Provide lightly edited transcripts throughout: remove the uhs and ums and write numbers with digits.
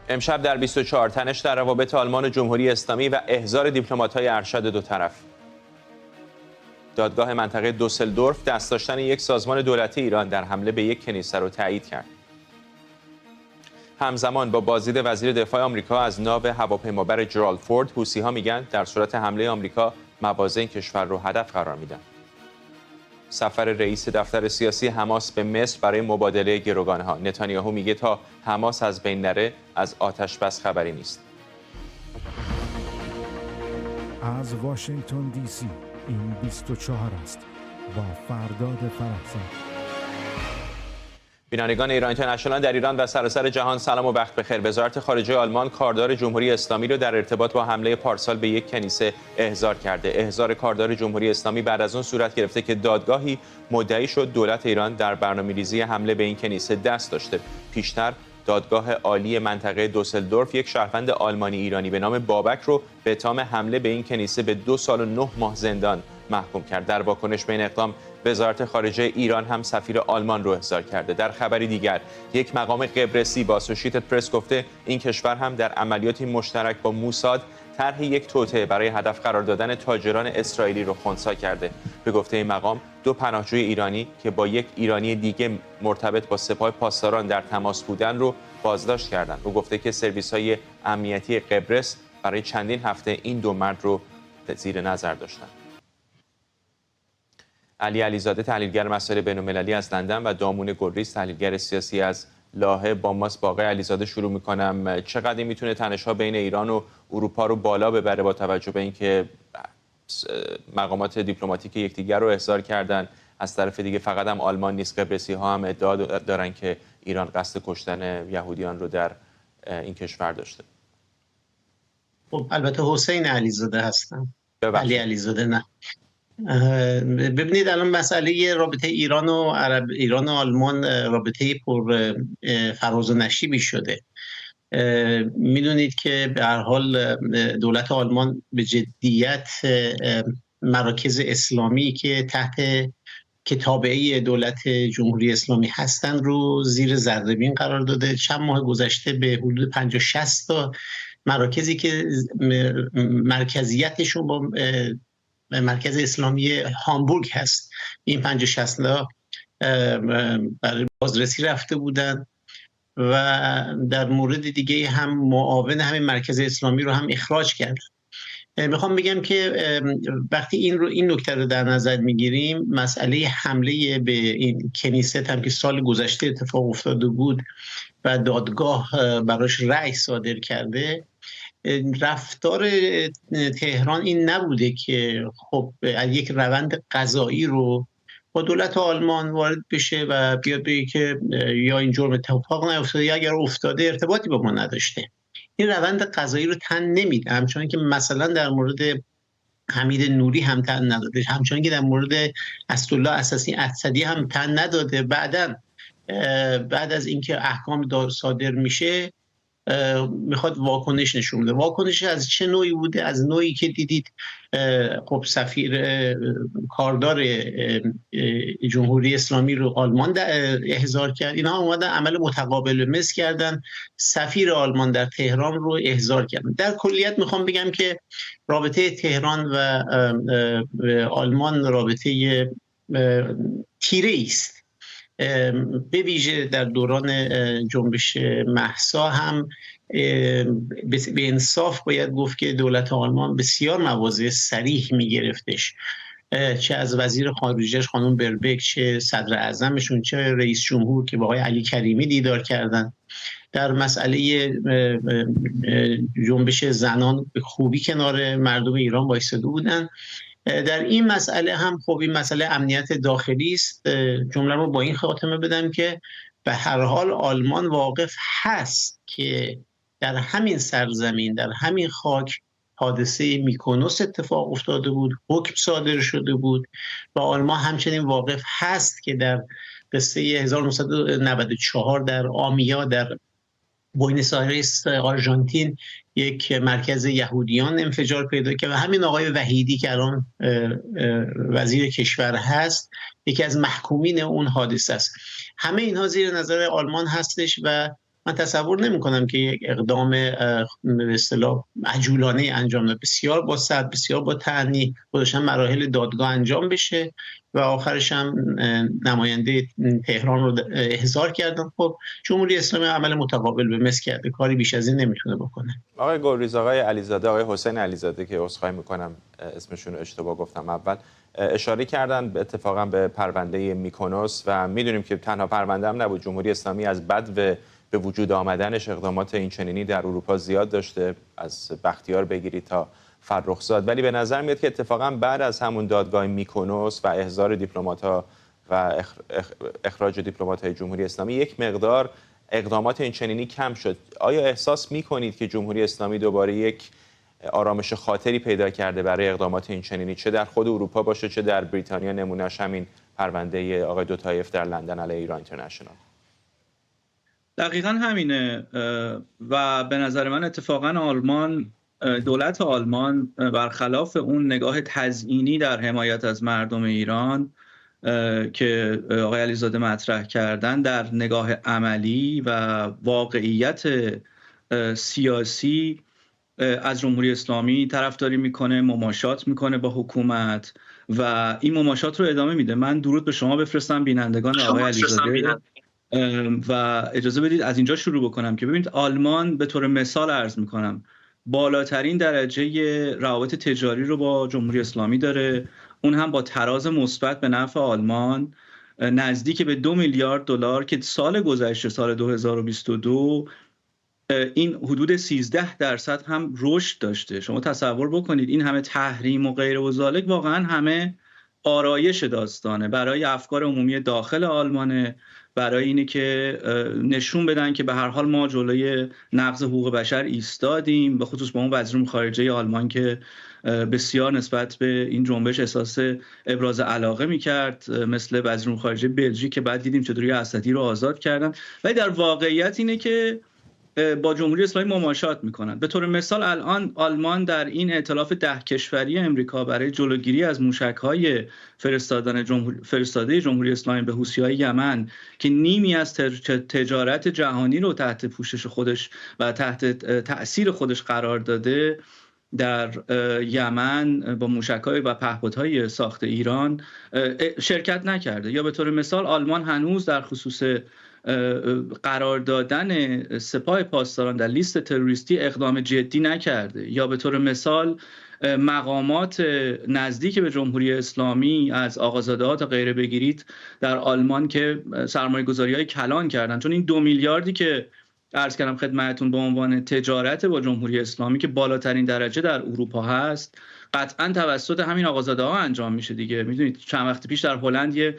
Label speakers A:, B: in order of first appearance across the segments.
A: امشب در 24 تنش در روابط آلمان و جمهوری اسلامی و احضار دیپلمات‌های ارشد دو طرف. دادگاه منطقه دوسلدورف دست داشتن یک سازمان دولتی ایران در حمله به یک کنیسه را تایید کرد. همزمان با بازدید وزیر دفاع آمریکا از ناو هواپیمابر جرالد فورد، حوثی‌ها میگن در صورت حمله آمریکا مواضع این کشور رو هدف قرار میدن. سفر رئیس دفتر سیاسی حماس به مصر برای مبادله گروگانها. نتانیاهو میگه تا حماس از بین نره از آتش بس خبری نیست.
B: از واشنگتن دی سی این 24 است با فرداد فرحزاد.
A: بینندگان ایران اینترنشنال در ایران و سراسر جهان سلام و وقت بخیر. وزارت خارجه آلمان کاردار جمهوری اسلامی را در ارتباط با حمله پارسال به یک کنیسه احضار کرده. احضار کاردار جمهوری اسلامی بعد از اون صورت گرفته که دادگاهی مدعی شد دولت ایران در برنامه‌ریزی حمله به این کنیسه دست داشته. پیشتر دادگاه عالی منطقه دوسلدورف یک شهروند آلمانی ایرانی به نام بابک رو به اتهام حمله به این کنیسه به 2 سال و 9 ماه زندان محکوم کرد. در واکنش به این اقدام وزارت خارجه ایران هم سفیر آلمان رو احضار کرده. در خبری دیگر یک مقام قبرسی با اسوشییتد پرس گفته این کشور هم در عملیاتی مشترک با موساد طرح یک توطئه برای هدف قرار دادن تاجران اسرائیلی رو خنثی کرده. به گفته این مقام 2 پناهجوی ایرانی که با یک ایرانی دیگه مرتبط با سپاه پاسداران در تماس بودن رو بازداشت کردند. او گفته که سرویس‌های امنیتی قبرس برای چندین هفته این 2 مرد رو زیر نظر داشتند. علی علیزاده تحلیلگر مسائل بین‌المللی از لندن و دامون گلریز تحلیلگر سیاسی از لاهه با ماست. با آقای علیزاده شروع می‌کنم. چقدر میتونه تنش‌ها بین ایران و اروپا رو بالا ببره با توجه به اینکه مقامات دیپلماتیک یکدیگر رو احضار کردن، از طرف دیگه فقط هم آلمان نیست، قبرسی‌ها هم ادعا دارن که ایران قصد کشتن یهودیان رو در این کشور داشته.
C: خب البته حسین علیزاده هستم. علی علیزاده نه. ببینید الان مسئله رابطه ایران و آلمان رابطه پر فراز و نشیبی شده. میدونید که به هر حال دولت آلمان به جدیت مراکز اسلامی که تحت تابعه دولت جمهوری اسلامی هستند رو زیر ذره‌بین قرار داده. چند ماه گذشته به حدود 50-60 تا مراکزی که مرکزیتشون با مرکز اسلامی هامبورگ هست، این 50-60 تا برای بازرسی رفته بودند و در مورد دیگه هم معاون همین مرکز اسلامی رو هم اخراج کردن. میخوام بگم که وقتی این نکته رو در نظر میگیریم، مسئله حمله به این کنیسه هم که سال گذشته اتفاق افتاده بود و دادگاه براش رأی صادر کرده، رفتار تهران این نبوده که خب یک روند قضایی رو با دولت آلمان وارد بشه و بیاد بگه که یا این جرم اتفاق نیفتاده یا اگر افتاده ارتباطی با ما نداشته. این روند قضایی رو تن نمیده، همچنان که مثلا در مورد حمید نوری هم تن نداده، همچنان که در مورد اسدالله اسدی هم تن نداده. بعد از اینکه احکام صادر میشه میخواد واکنش نشون بده. واکنش از چه نوعی بوده؟ از نوعی که دیدید خب سفیر کاردار جمهوری اسلامی رو آلمان احضار کرد، اینها اومدن عمل متقابل مثل کردن، سفیر آلمان در تهران رو احضار کردن. در کلیت میخوام بگم که رابطه تهران و آلمان رابطه تیره است. به ویژه در دوران جنبش مهسا هم به انصاف باید گفت که دولت آلمان بسیار مواضع صریح میگرفتش، چه از وزیر خارجه‌اش خانم بربک، چه صدر اعظمشون، چه رئیس جمهور که با آقای علی کریمی دیدار کردن. در مسئله جنبش زنان به خوبی کنار مردم ایران وایساده بودن. در این مسئله هم خب این مسئله امنیت داخلی است. جمله رو با این خاتمه بدم که به هر حال آلمان واقف هست که در همین سرزمین، در همین خاک حادثه میکونوس اتفاق افتاده بود، حکم صادر شده بود و آلمان همچنین واقف هست که در قصه 1994 در آمیا در بوئنوس آیرس آرژانتین یک مرکز یهودیان انفجار پیدا کرد و همین آقای وحیدی که الان وزیر کشور هست یکی از محکومین اون حادثه است. همه اینها زیر نظر آلمان هستش و من تصور نمی کنم که یک اقدام به اصطلاح عجولانه انجام ده، بسیار با صبر، بسیار با تأنی خودش هم مراحل دادگاه انجام بشه و آخرش هم نماینده تهران رو احضار کردن. خب جمهوری اسلامی عمل متقابل به مثل کرده، کاری بیش از این نمیتونه بکنه.
A: آقای گلریز، آقای علیزاده، آقای حسین علیزاده که عذرخواهی میکنم اسمشون رو اشتباه گفتم اول، اشاره کردن اتفاقا به پرونده میکونوس و میدونیم که تنها پرونده هم نبود. جمهوری اسلامی از بد به وجود آمدنش اقدامات این چنینی در اروپا زیاد داشته، از بختیار بگیری تا فرخزاد، ولی به نظر میاد که اتفاقا بعد از همون دادگاه میکونوس و احضار دیپلمات‌ها و اخراج دیپلمات‌های جمهوری اسلامی یک مقدار اقدامات این چنینی کم شد. آیا احساس می‌کنید که جمهوری اسلامی دوباره یک آرامش خاطری پیدا کرده برای اقدامات این چنینی، چه در خود اروپا باشه چه در بریتانیا؟ نمونهش همین پرونده آقای دوتایف در لندن علیه ایران اینترنشنال.
D: دقیقاً همینه و به نظر من اتفاقاً آلمان، دولت آلمان برخلاف اون نگاه تزیینی در حمایت از مردم ایران که آقای علیزاده مطرح کردن، در نگاه عملی و واقعیت سیاسی از جمهوری اسلامی طرفداری میکنه، مماشات میکنه با حکومت و این مماشات رو ادامه میده. من درود به شما بفرستم بینندگان آقای علیزاده و اجازه بدید از اینجا شروع بکنم که ببینید آلمان به طور مثال عرض میکنم بالاترین درجه روابط تجاری رو با جمهوری اسلامی داره، اون هم با تراز مثبت به نفع آلمان، نزدیک به 2 میلیارد دلار که سال گذشته سال 2022 این حدود 13% هم رشد داشته. شما تصور بکنید این همه تحریم و غیر و ذالک واقعا همه آرایش داستانه برای افکار عمومی داخل آلمانه، برای اینه که نشون بدن که به هر حال ما جلوی نقض حقوق بشر ایستادیم، به خصوص با اون وزیر خارجه آلمان که بسیار نسبت به این جنبش احساس ابراز علاقه میکرد، مثل وزیر خارجه بلژیک که بعد دیدیم چطوری اسدی رو آزاد کردن. ولی در واقعیت اینه که با جمهوری اسلامی مماشات میکنن. به طور مثال الان آلمان در این ائتلاف 10 کشوری امریکا برای جلوگیری از موشک‌های فرستاده جمهوری اسلامی به حوثی‌های یمن که نیمی از تجارت جهانی رو تحت پوشش خودش و تحت تأثیر خودش قرار داده، در یمن با موشک‌های و پهپادهای ساخت ایران شرکت نکرده. یا به طور مثال آلمان هنوز در خصوص قرار دادن سپاه پاسداران در لیست تروریستی اقدام جدی نکرده. یا به طور مثال مقامات نزدیک به جمهوری اسلامی از آقازاده‌ها تا غیره بگیرید در آلمان که سرمایه‌گذاری‌های کلان کردن، چون این 2 میلیاردی که عرض کردم خدمتتون به عنوان تجارت با جمهوری اسلامی که بالاترین درجه در اروپا هست، قطعاً توسط همین آقازاده‌ها انجام میشه دیگه. میدونید چند وقت پیش در هلند یه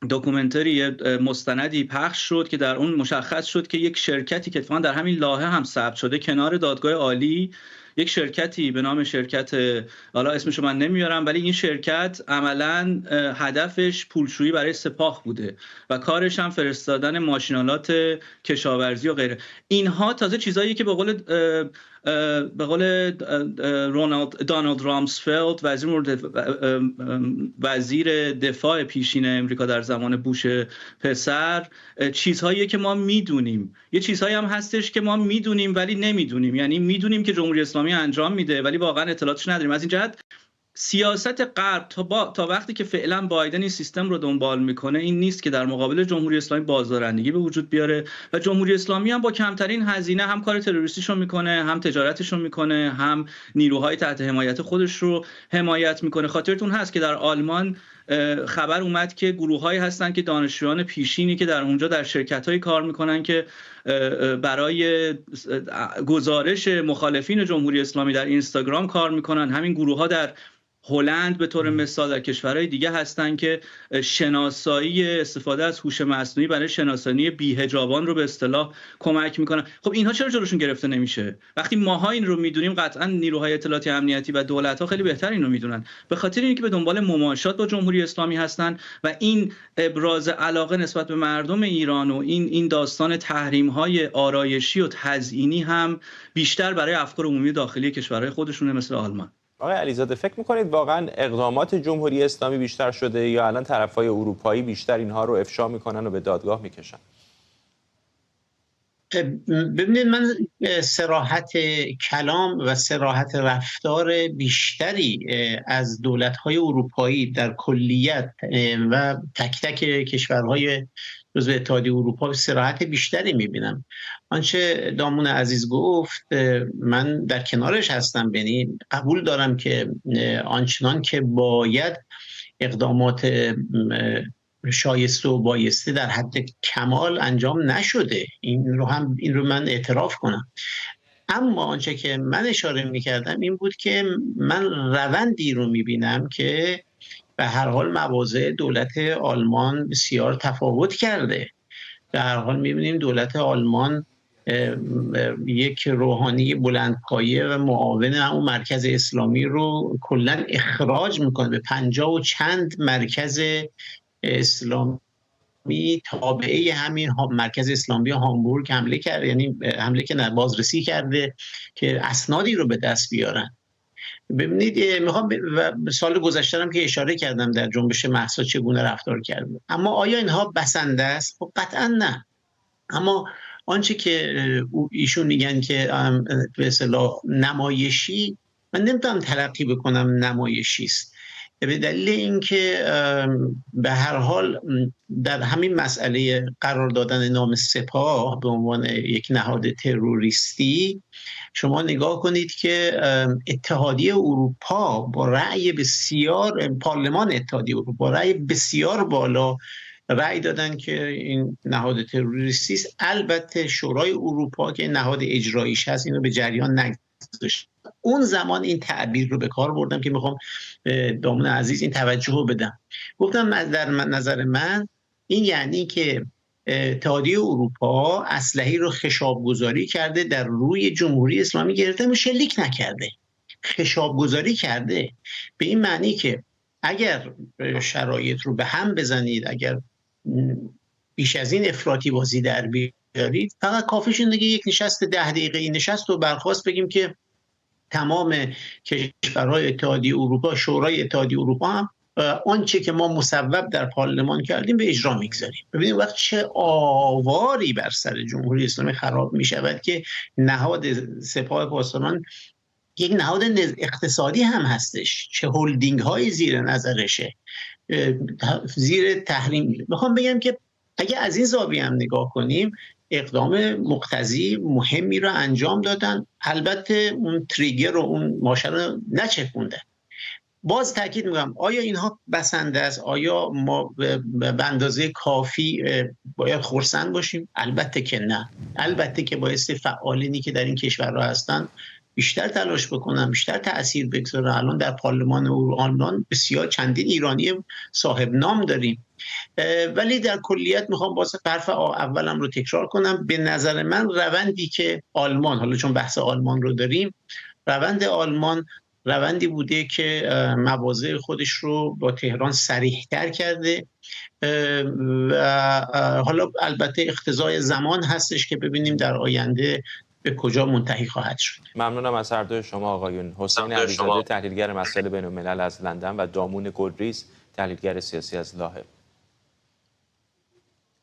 D: داکومنتری مستندی پخش شد که در اون مشخص شد که یک شرکتی که اتفاقا در همین لایحه هم ثبت شده کنار دادگاه عالی، یک شرکتی به نام شرکت، حالا اسمشو من نمیارم، ولی این شرکت عملاً هدفش پولشویی برای سپاه بوده و کارش هم فرستادن ماشینالات کشاورزی و غیره. اینها تازه چیزایی که به قول دونالد رامسفلد وزیر دفاع پیشین امریکا در زمان بوش پسر، چیزهایی که ما میدونیم. یه چیزهایی هم هستش که ما میدونیم ولی نمیدونیم، یعنی میدونیم که جمهوری اسلامی انجام میده ولی واقعا اطلاعاتش نداریم. از این جهت سیاست غرب تا وقتی که فعلا بایدن این سیستم رو دنبال میکنه این نیست که در مقابل جمهوری اسلامی بازدارندگی به وجود بیاره و جمهوری اسلامی هم با کمترین هزینه هم کار تروریستیش رو میکنه، هم تجارتش رو میکنه، هم نیروهای تحت حمایت خودش رو حمایت میکنه. خاطرتون هست که در آلمان خبر اومد که گروه‌هایی هستن که دانشجویان پیشینی که در اونجا در شرکت‌های کار میکنن که برای گزارش مخالفین جمهوری اسلامی در اینستاگرام کار میکنن. همین گروه‌ها در هلند به طور مثال در کشورهای دیگه هستن که شناسایی استفاده از هوش مصنوعی برای شناسایی بی‌حجابان رو به اصطلاح کمک میکنن. خب اینها چرا جلوشون گرفته نمیشه؟ وقتی ماها این رو میدونیم قطعا نیروهای اطلاعاتی امنیتی و دولت‌ها خیلی بهتر این رو میدونن. به خاطر اینکه به دنبال مماشات با جمهوری اسلامی هستن و این ابراز علاقه نسبت به مردم ایران و این داستان تحریم‌های آرایشی و تزیینی هم بیشتر برای افکار عمومی داخلی کشورهای خودشونه مثل آلمان.
A: آقای علیزاده، فکر میکنید واقعا اقدامات جمهوری اسلامی بیشتر شده یا الان طرفای اروپایی بیشتر اینها رو افشا میکنن و به دادگاه میکشن؟
C: ببینید، من صراحت کلام و صراحت رفتار بیشتری از دولت‌های اروپایی در کلیت و تک تک کشورهای جزو اتحادیه اروپا صراحت بیشتری می‌بینم. آنچه دامون عزیز گفت من در کنارش هستم، یعنی قبول دارم که آنچنان که باید اقدامات شایسته و بایسته در حد کمال انجام نشده، این رو من اعتراف کنم. اما آنچه که من اشاره می‌کردم این بود که من روندی رو می‌بینم که به هر حال مواضع دولت آلمان بسیار تفاوت کرده. به هر حال می‌بینیم دولت آلمان یک روحانی بلندپایه و معاون اون مرکز اسلامی رو کلاً اخراج میکنه. به 50 و چند مرکز اسلامی تابعه همین مرکز اسلامی هامبورگ حمله کرده، یعنی حمله که بازرسی کرده که اسنادی رو به دست بیارن. ببینید، میخوام سال گذشته هم که اشاره کردم در جنبش مهسا چگونه رفتار کرده، اما آیا اینها بسنده است؟ خب قطعا نه. اما آنچه که ایشون میگن که به اصطلاح نمایشی، من نمیتونم تلقی بکنم نمایشی است، به دلیل اینکه به هر حال در همین مسئله قرار دادن نام سپاه به عنوان یک نهاد تروریستی، شما نگاه کنید که اتحادیه اروپا با رأی بسیار، پارلمان اتحادیه اروپا با رأی بسیار بالا رأی دادن که این نهاد تروریستی است. البته شورای اروپا که نهاد اجراییش هست اینو به جریان نگذاشت. اون زمان این تعبیر رو به کار بردم که میخوام دامون عزیز این توجه رو بدم. گفتم در نظر من این یعنی که اتحادیه اروپا اسلحه‌ای رو خشاب گذاری کرده در روی جمهوری اسلامی گرفته و شلیک نکرده، خشاب گذاری کرده. به این معنی که اگر شرایط رو به هم بزنید، اگر بیش از این افراطی بازی در بیارید، فقط کافیشون دیگه یک نشست 10 دقیقه‌ای نشست و برخاست بگیم که تمام کشورهای اتحادیه اروپا، شورای اتحادیه اروپا هم آنچه که ما مصوب در پارلمان کردیم به اجرا میگذاریم. ببینید وقت چه آواری بر سر جمهوری اسلامی خراب میشود که نهاد سپاه پاسداران یک نهاد اقتصادی هم هستش، چه هولدینگ های زیر نظرشه، زیر تحریم. میخوام بگم که اگه از این زاویه هم نگاه کنیم، اقدام مقتضی مهمی رو انجام دادن. البته اون تریگر و اون ماشه رو نچپوندن. باز تاکید میکنم، آیا اینها بسنده است؟ آیا ما به اندازه کافی باید خرسند باشیم؟ البته که نه. البته که بایستی فعالینی که در این کشورها هستن بیشتر تلاش بکنن، بیشتر تأثیر بگذارن. الان در پارلمان آلمان بسیار چندین ایرانی صاحب نام داریم. ولی در کلیت میخوام باز حرف اولم رو تکرار کنم. به نظر من روندی که آلمان، حالا چون بحث آلمان رو داریم، روند آلمان روندی بوده که مواضع خودش رو با تهران صریح‌تر کرده و حالا البته اقتضای زمان هستش که ببینیم در آینده به کجا منتهی خواهد شد.
A: ممنونم از هر دوی شما آقایون. حسین علیزاده تحلیلگر مسائل بین‌الملل از لندن و دامون گلریز تحلیلگر سیاسی از لاهه.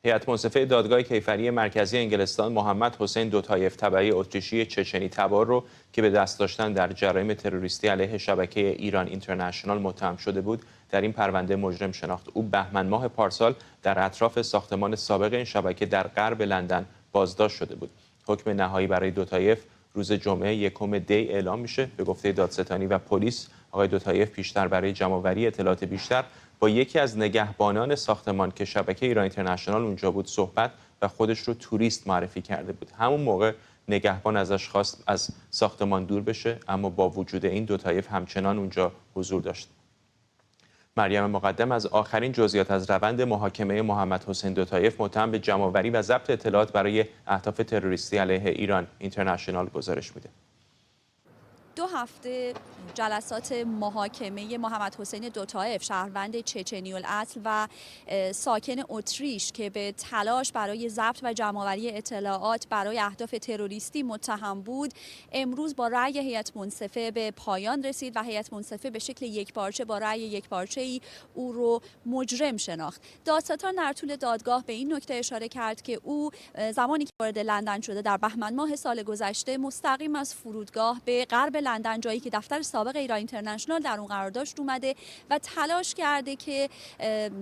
A: هیئت منصفه دادگاه کیفری مرکزی انگلستان محمد حسین دوتایف تبعی اتریشی چچنی تبار رو که به دست داشتن در جرایم تروریستی علیه شبکه ایران اینترنشنال متهم شده بود در این پرونده مجرم شناخت. او بهمن ماه پارسال در اطراف ساختمان سابق این شبکه در غرب لندن بازداشت شده بود. حکم نهایی برای دوتایف روز جمعه 1 دی اعلام میشه. به گفته دادستانی و پلیس، آقای دوتایف پیشتر برای جمع‌آوری اطلاعات بیشتر با یکی از نگهبانان ساختمان که شبکه ایران اینترنشنال اونجا بود صحبت و خودش رو توریست معرفی کرده بود. همون موقع نگهبان ازش خواست از ساختمان دور بشه، اما با وجود این دوتایف همچنان اونجا حضور داشت. مریم مقدم از آخرین جزئیات از روند محاکمه محمد حسین دوتایف متهم به جمع‌آوری و ضبط اطلاعات برای اهداف تروریستی علیه ایران اینترنشنال گزارش میده.
E: 2 هفته جلسات محاکمه محمد حسین دوتائف، شهروند چچنی الاصل و ساکن اتریش که به تلاش برای ضبط و جمع‌آوری اطلاعات برای اهداف تروریستی متهم بود، امروز با رأی هیئت منصفه به پایان رسید و هیئت منصفه به شکل یکپارچه با رأی یکپارچه‌ای او رو مجرم شناخت. دادستان در طول دادگاه به این نکته اشاره کرد که او زمانی که وارد لندن شده در بهمن ماه سال گذشته مستقیم از فرودگاه به غرب لندن، جایی که دفتر سابق ایران اینترنشنال در اون قرار داشت، اومده و تلاش کرده که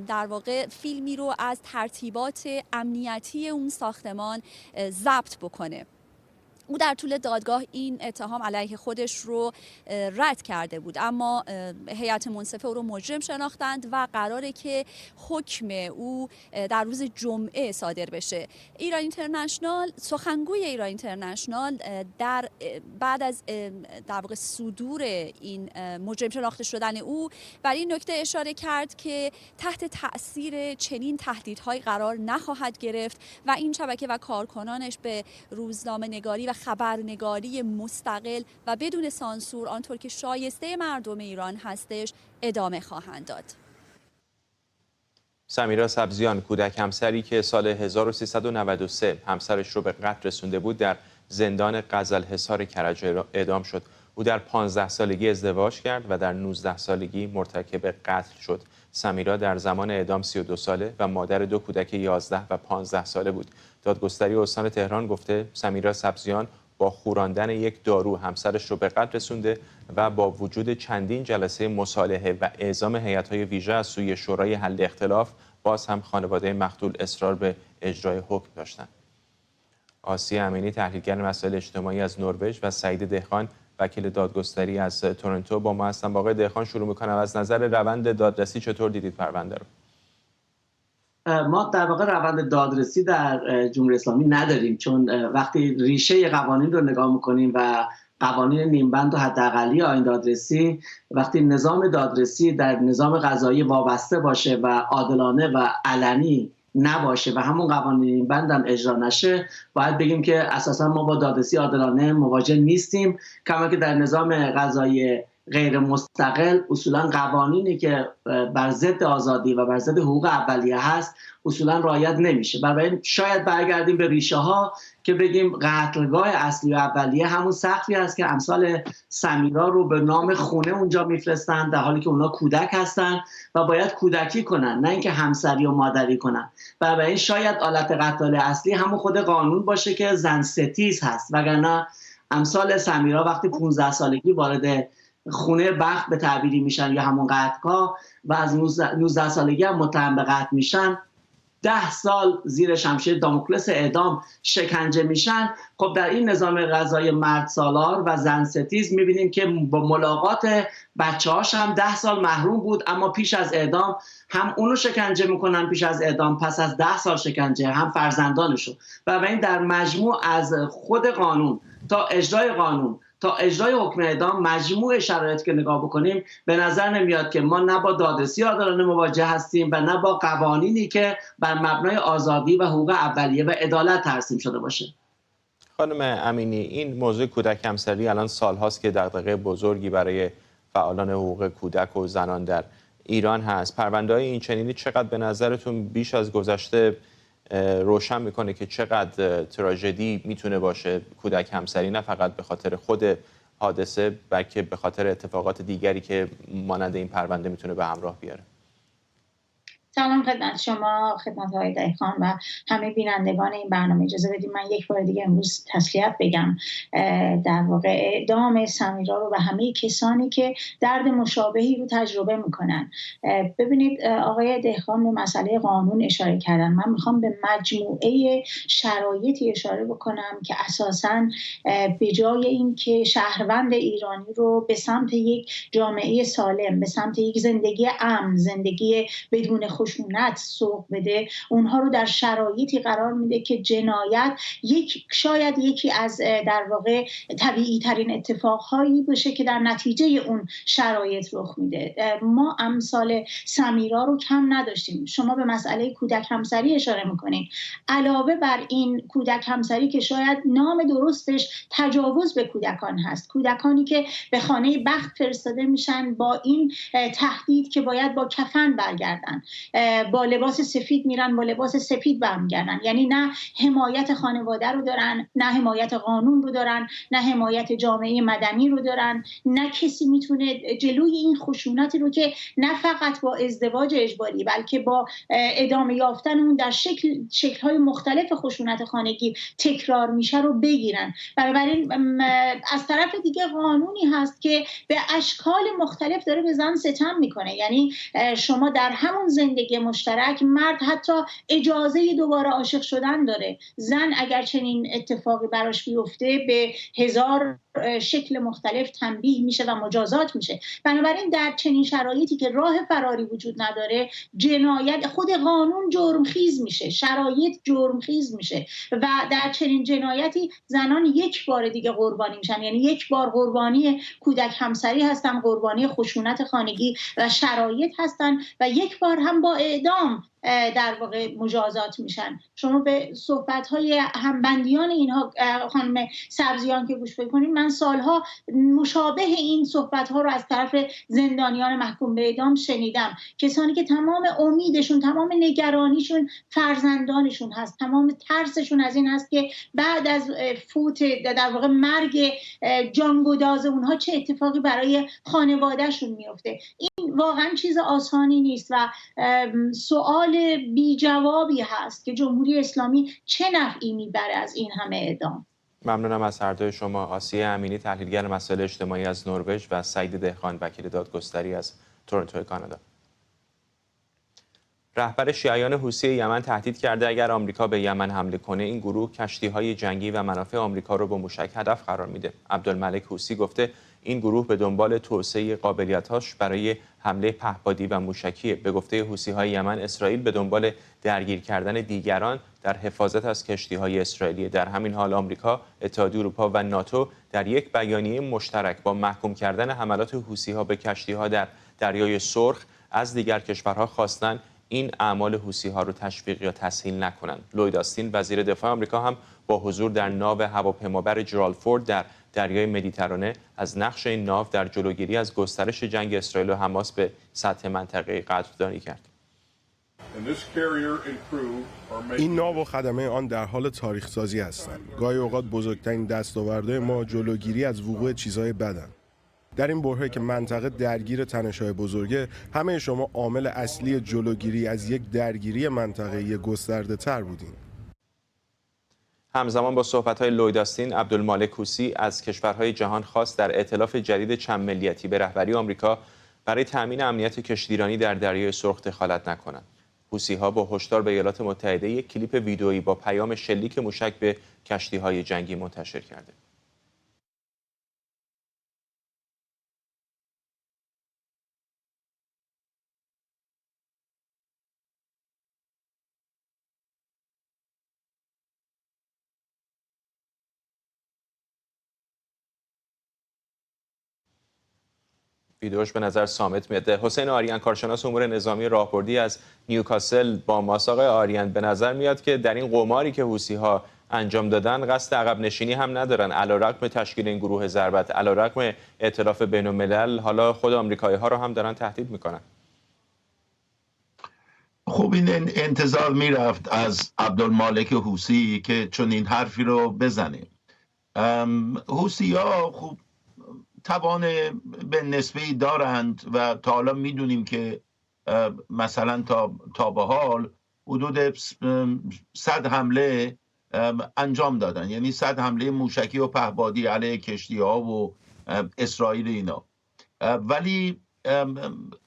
E: در واقع فیلمی رو از ترتیبات امنیتی اون ساختمان ضبط بکنه. او در طول دادگاه این اتهام علیه خودش رو رد کرده بود، اما هیئت منصفه او رو مجرم شناختند و قراره که حکم او در روز جمعه صادر بشه. ایران اینترنشنال، سخنگوی ایران اینترنشنال بعد از در واقع صدور این مجرم شناخته شدن او بر این نکته اشاره کرد که تحت تأثیر چنین تهدیدهایی قرار نخواهد گرفت و این شبکه و کارکنانش به روزنامه‌نگاری و خبرنگاری مستقل و بدون سانسور آنطور که شایسته مردم ایران هستش ادامه خواهند داد.
A: سمیرا سبزیان، کودک همسری که سال 1393 همسرش رو به قتل رسونده بود، در زندان غزل‌حصار کرج اعدام شد. او در 15 سالگی ازدواج کرد و در 19 سالگی مرتکب قتل شد. سمیرا در زمان اعدام 32 ساله و مادر 2 کودک 11 و 15 ساله بود. دادگستری استان تهران گفته سمیرا سبزیان با خوراندن یک دارو همسرش رو به قتل رسونده و با وجود چندین جلسه مصالحه و اعزام هیئت‌های ویژه از سوی شورای حل اختلاف، باز هم خانواده مقتول اصرار به اجرای حکم داشتند. آسیه امینی، تحلیلگر مسائل اجتماعی از نروژ، و سعید دهقان، وکیل دادگستری از تورنتو با ما هستن. با آقای دهقان شروع میکنم. از نظر روند دادرسی چطور دیدید پرونده رو؟
F: ما در واقع روند دادرسی در جمهوری اسلامی نداریم، چون وقتی ریشه قوانین رو نگاه میکنیم و قوانین نیمبند و حداقلی آیین دادرسی، وقتی نظام دادرسی در نظام قضایی وابسته باشه و عادلانه و علنی نباشه و همون قوانین نیمبند هم اجرا نشه، باید بگیم که اساسا ما با دادرسی عادلانه مواجه نیستیم. کما که در نظام قضایی غیر مستقل اصولا قوانینی که بر ضد آزادی و بر ضد حقوق اولیه هست اصولا رعایت نمیشه. بنابراین شاید برگردیم به ریشه ها که بگیم قتلگاه اصلی و اولیه همون سقفی هست که امثال سمیرا رو به نام خونه اونجا میفرستن، در حالی که اونا کودک هستن و باید کودکی کنن، نه اینکه همسری و مادری کنن. بنابراین شاید آلت قتل اصلی همون خود قانون باشه که زن ستیز هست، وگرنه امثال سمیرا وقتی 15 سالگی وارد خونه بخت به تعبیری میشن یا همون قتلگاه و از 19 سالگی هم متهم به قتل میشن، 10 سال زیر شمشیر داموکلس اعدام شکنجه میشن. خب در این نظام قضایی مرد سالار و زن ستیز میبینیم که با ملاقات بچه‌هاش هم 10 سال محروم بود، اما پیش از اعدام هم اونو شکنجه میکنن، پیش از اعدام پس از 10 سال شکنجه هم فرزندانشو. و این در مجموع از خود قانون تا اجرای قانون تا اجرای حکم اعدام، مجموع شرایط که نگاه بکنیم به نظر نمیاد که ما نه با دادرسی عادلانه مواجه هستیم و نه با قوانینی که بر مبنای آزادی و حقوق اولیه و عدالت ترسیم شده باشه.
A: خانم امینی، این موضوع کودک همسری الان سالهاست که دغدغه بزرگی برای فعالان حقوق کودک و زنان در ایران هست. پرونده‌های این چنینی چقدر به نظرتون بیش از گذشته روشن میکنه که چقدر تراژدی میتونه باشه کودک همسری، نه فقط به خاطر خود حادثه بلکه به خاطر اتفاقات دیگری که مانند این پرونده میتونه به همراه بیاره؟
G: سلام خدمت شما، خدمت آقای دهقان و همه بینندگان این برنامه. اجازه بدید من یک بار دیگه امروز تسلیت بگم در واقع اعدام سمیرا رو و همه کسانی که درد مشابهی رو تجربه میکنن. ببینید آقای دهقان به مسئله قانون اشاره کردن، من میخوام به مجموعه شرایطی اشاره بکنم که اساساً به جای این که شهروند ایرانی رو به سمت یک جامعه سالم، به سمت یک زندگی امن، زندگی بدون خشونت سوق بده، اونها رو در شرایطی قرار میده که جنایت شاید یکی از در واقع طبیعی ترین اتفاقهایی باشه که در نتیجه اون شرایط رخ میده. ما امثال سمیرا رو کم نداشتیم. شما به مسئله کودک همسری اشاره میکنین. علاوه بر این کودک همسری که شاید نام درستش تجاوز به کودکان هست، کودکانی که به خانه بخت فرستاده میشن با این تهدید که باید با کفن برگردن، با لباس سفید میرن، با لباس سفید برمیگردن. یعنی نه حمایت خانواده رو دارن، نه حمایت قانون رو دارن، نه حمایت جامعه مدنی رو دارن، نه کسی میتونه جلوی این خشونتی رو که نه فقط با ازدواج اجباری بلکه با ادامه یافتن اون در شکل‌های مختلف خشونت خانگی تکرار میشه رو بگیرن. بنابراین از طرف دیگه قانونی هست که به اشکال مختلف داره به زن ستم میکنه. یعنی شما در همون زندگی مشترک مرد حتی اجازه دوباره عاشق شدن داره، زن اگر چنین اتفاقی براش بیفته به هزار شکل مختلف تنبیه میشه و مجازات میشه. بنابراین در چنین شرایطی که راه فراری وجود نداره، جنایت خود قانون جرمخیز میشه، شرایط جرمخیز میشه و در چنین جنایتی زنان یک بار دیگه قربانی میشن. یعنی یک بار قربانی کودک همسری هستن، قربانی خشونت خانگی و شرایط هستن و یک بار هم با اعدام در واقع مجازات میشن. شما به صحبت‌های همبندیان اینها خانم سبزیان که گوش بکنید، من سالها مشابه این صحبت‌ها رو از طرف زندانیان محکوم به اعدام شنیدم. کسانی که تمام امیدشون، تمام نگرانیشون فرزندانشون هست، تمام ترسشون از این هست که بعد از فوت در واقع مرگ جانگداز اونها چه اتفاقی برای خانوادهشون میفته. این واقعا چیز آسانی نیست و سوال بی جوابی هست که جمهوری اسلامی چه نفعی میبره از این همه اعدام.
A: ممنونم از هر دوی شما. آسیه امینی، تحلیلگر مسائل اجتماعی از نروژ و سعید دهقان، وکیل دادگستری از تورنتو کانادا. رهبر شیعیان حوثی یمن تهدید کرده اگر آمریکا به یمن حمله کنه این گروه کشتی‌های جنگی و منافع آمریکا رو با موشک هدف قرار میده. عبدالملک حوثی گفته این گروه به دنبال توسعه قابلیت‌هاش برای حمله پهپادی و موشکی. به گفته حوثی‌های یمن، اسرائیل به دنبال درگیر کردن دیگران در حفاظت از کشتی‌های اسرائیلی. در همین حال آمریکا، اتحادیه اروپا و ناتو در یک بیانیه مشترک با محکوم کردن حملات حوثی‌ها به کشتی‌ها در دریای سرخ از دیگر کشورها خواستند این اعمال حوثی‌ها رو تشویق یا تسهیل نکنند. لوید آستین، وزیر دفاع آمریکا، هم با حضور در ناو هواپیمابر جرالفورد در دریای مدیترانه از نقش این ناو در جلوگیری از گسترش جنگ اسرائیل و حماس به سطح منطقه قدردانی کرد.
H: این ناو و خدمه آن در حال تاریخ سازی هستند. گاهی اوقات بزرگترین دستاوردهای ما جلوگیری از وقوع چیزهای بدن. در این برهه که منطقه درگیر تنش‌های بزرگه، همه شما عامل اصلی جلوگیری از یک درگیری منطقه‌ای گسترده‌تر بودین.
A: همزمان با صحبت‌های لوید آستین، عبدالمالک حوثی از کشورهای جهان خواست در ائتلاف جدید چند ملیتی به رهبری آمریکا برای تأمین امنیت کشتیرانی در دریای سرخ دخالت نکنند. حوثی‌ها با هشدار به ایالات متحده یک کلیپ ویدئویی با پیام شلیک موشک به کشتی‌های جنگی منتشر کرده. ویدیوش به نظر صامت میاد. حسین آریان، کارشناس امور نظامی راهبردی از نیوکاسل با ماست. آقای آریان، به نظر میاد که در این قماری که حوثی‌ها انجام دادن قصد عقب نشینی هم ندارن، علیرغم تشکیل این گروه ضربت، علیرغم ائتلاف بین‌الملل، حالا خود آمریکایی‌ها رو هم دارن تهدید میکنن.
I: خب این انتظار میرفت از عبدالمالک حوثی که چون این حرفی رو بزنه. حوثی‌ها خب توان به نسبی دارند و تا حالا میدونیم که مثلا تا به حال حدود 100 حمله انجام دادن، یعنی 100 حمله موشکی و پهپادی علیه کشتی‌ها و اسرائیل اینا، ولی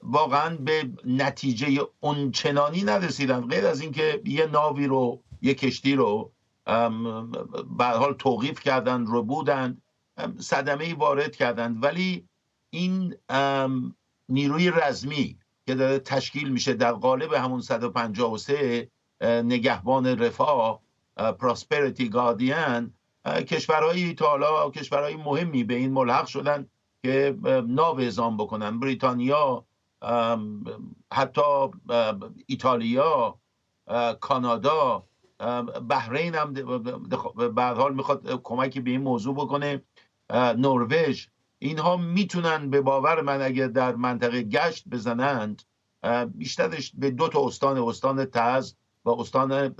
I: واقعا به نتیجه اونچنانی نرسیدن، غیر از اینکه یه ناوی رو، یه کشتی رو به هر حال توقیف کردن، رو بودن، صدمه‌ای وارد کردند. ولی این نیروی رزمی که داره تشکیل میشه در قالب همون 153 نگهبان رفاه، پراسپریتی گاردین، کشورهایی تا حالا کشورهای مهمی به این ملحق شدن که ناو اعزام بکنن. بریتانیا، حتی ایتالیا، کانادا، بحرین هم به هر حال میخواد کمکی به این موضوع بکنه، نروژ. اینها میتونن به باور من اگر در منطقه گشت بزنند، بیشترش به 2 تا استان تعز و استان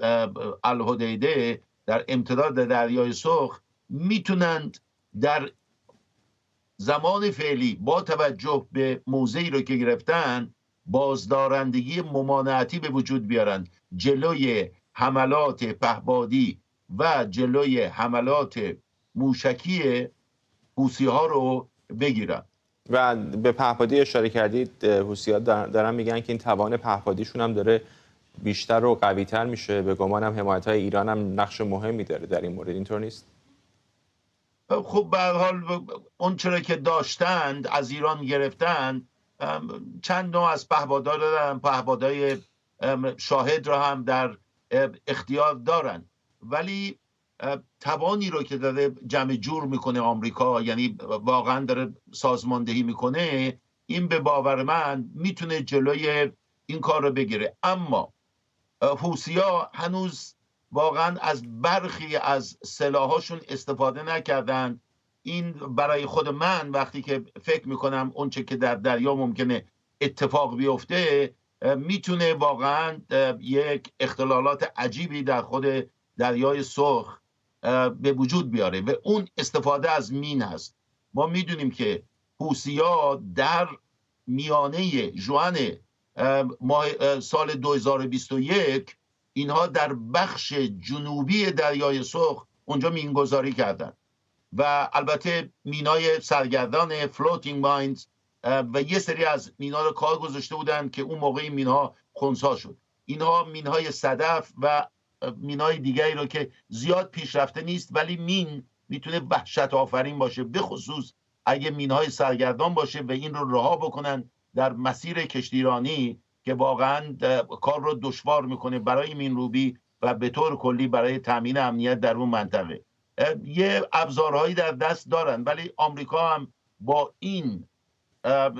I: الحدیده در امتداد دریای سرخ، میتونند در زمان فعلی با توجه به موضعی رو که گرفتن بازدارندگی ممانعتی به وجود بیارن، جلوی حملات پهپادی و جلوی حملات موشکی حوثی‌ها رو بگیرن.
A: و به پهپادی اشاره کردید، حوثی‌ها دارن میگن که این توان پهپادیشون هم داره بیشتر و قوی‌تر میشه. به گمانم حمایت‌های ایران هم نقش مهمی داره در این مورد، اینطور نیست؟
I: خب به هر حال اون چرا که داشتند از ایران گرفتند، چند نوع از پهپادها دارن، پهپادهای شاهد را هم در اختیار دارن، ولی توانی رو که داره جمع جور میکنه آمریکا، یعنی واقعا داره سازماندهی میکنه، این به باور من میتونه جلوی این کار رو بگیره. اما حوثی‌ها هنوز واقعا از برخی از سلاحاشون استفاده نکردن. این برای خود من وقتی که فکر میکنم اون چه که در دریا ممکنه اتفاق بیفته، میتونه واقعا یک اختلالات عجیبی در خود دریای سرخ به وجود بیاره و اون استفاده از مین هست. ما میدونیم که حوثی‌ها در میانه ژوئن سال 2021 اینها در بخش جنوبی دریای سرخ اونجا مینگذاری کردن و البته مینای سرگردان فلوتینگ ماینز و یه سری از مینا رو کار گذاشته بودن که اون موقع مینها خنثی شد. اینها مینهای صدف و مینای دیگری رو که زیاد پیشرفته نیست، ولی مین میتونه وحشت آفرین باشه، به خصوص اگه مینهای سرگردان باشه و این رو رها بکنن در مسیر کشتیرانی که واقعا کار رو دشوار میکنه برای مینروبی و به طور کلی برای تامین امنیت در اون منطقه. یه ابزارهایی در دست دارن، ولی آمریکا هم با این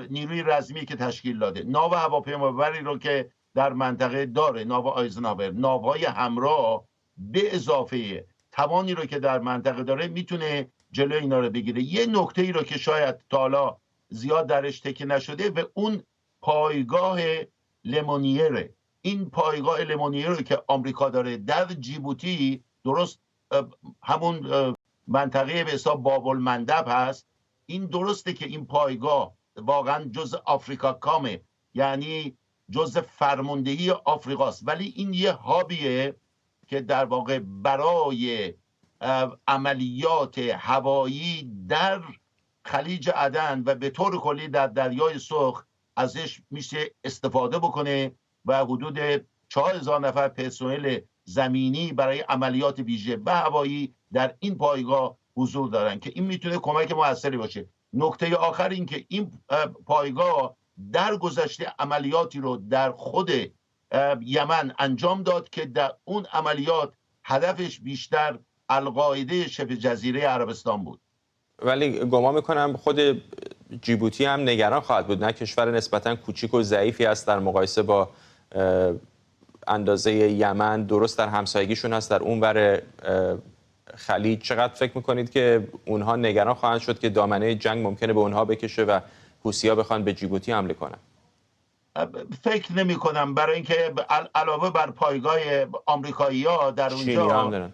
I: نیروی رزمی که تشکیل داده، ناو هواپیمابری رو که در منطقه داره، ناو آیزنهاور، ناوهای همراه، به اضافه توانی رو که در منطقه داره، میتونه جلوی اینا رو بگیره. یه نکته ای رو که شاید تا حالا زیاد درش تکیه نشده و اون پایگاه لمونیره. این پایگاه لمونیره رو که آمریکا داره در جیبوتی، درست همون منطقه به حساب باب المندب هست. این درسته که این پایگاه واقعا جز آفریکا کامه، یعنی جز فرماندهی آفریقاست، ولی این یه هابیه که در واقع برای عملیات هوایی در خلیج عدن و به طور کلی در دریای سرخ ازش میشه استفاده بکنه و حدود 4000 نفر پرسنل زمینی برای عملیات ویژه و هوایی در این پایگاه حضور دارن که این میتونه کمک موثری باشه. نکته آخر این که این پایگاه در گذشته عملیاتی رو در خود یمن انجام داد که در اون عملیات هدفش بیشتر القاعده شبه جزیره عربستان بود.
A: ولی گمان میکنم خود جیبوتی هم نگران خواهد بود، نه؟ کشور نسبتا کوچیک و ضعیفی است در مقایسه با اندازه یمن، درست در همسایگیشون هست در اونور خلیج. چقدر فکر میکنید که اونها نگران خواهند شد که دامنه جنگ ممکنه به اونها بکشه و حوثی‌ها بخوان به جیبوتی حمله کنن؟
I: فکر نمی کنم، برای اینکه علاوه بر پایگاه آمریکایی‌ها در اونجا،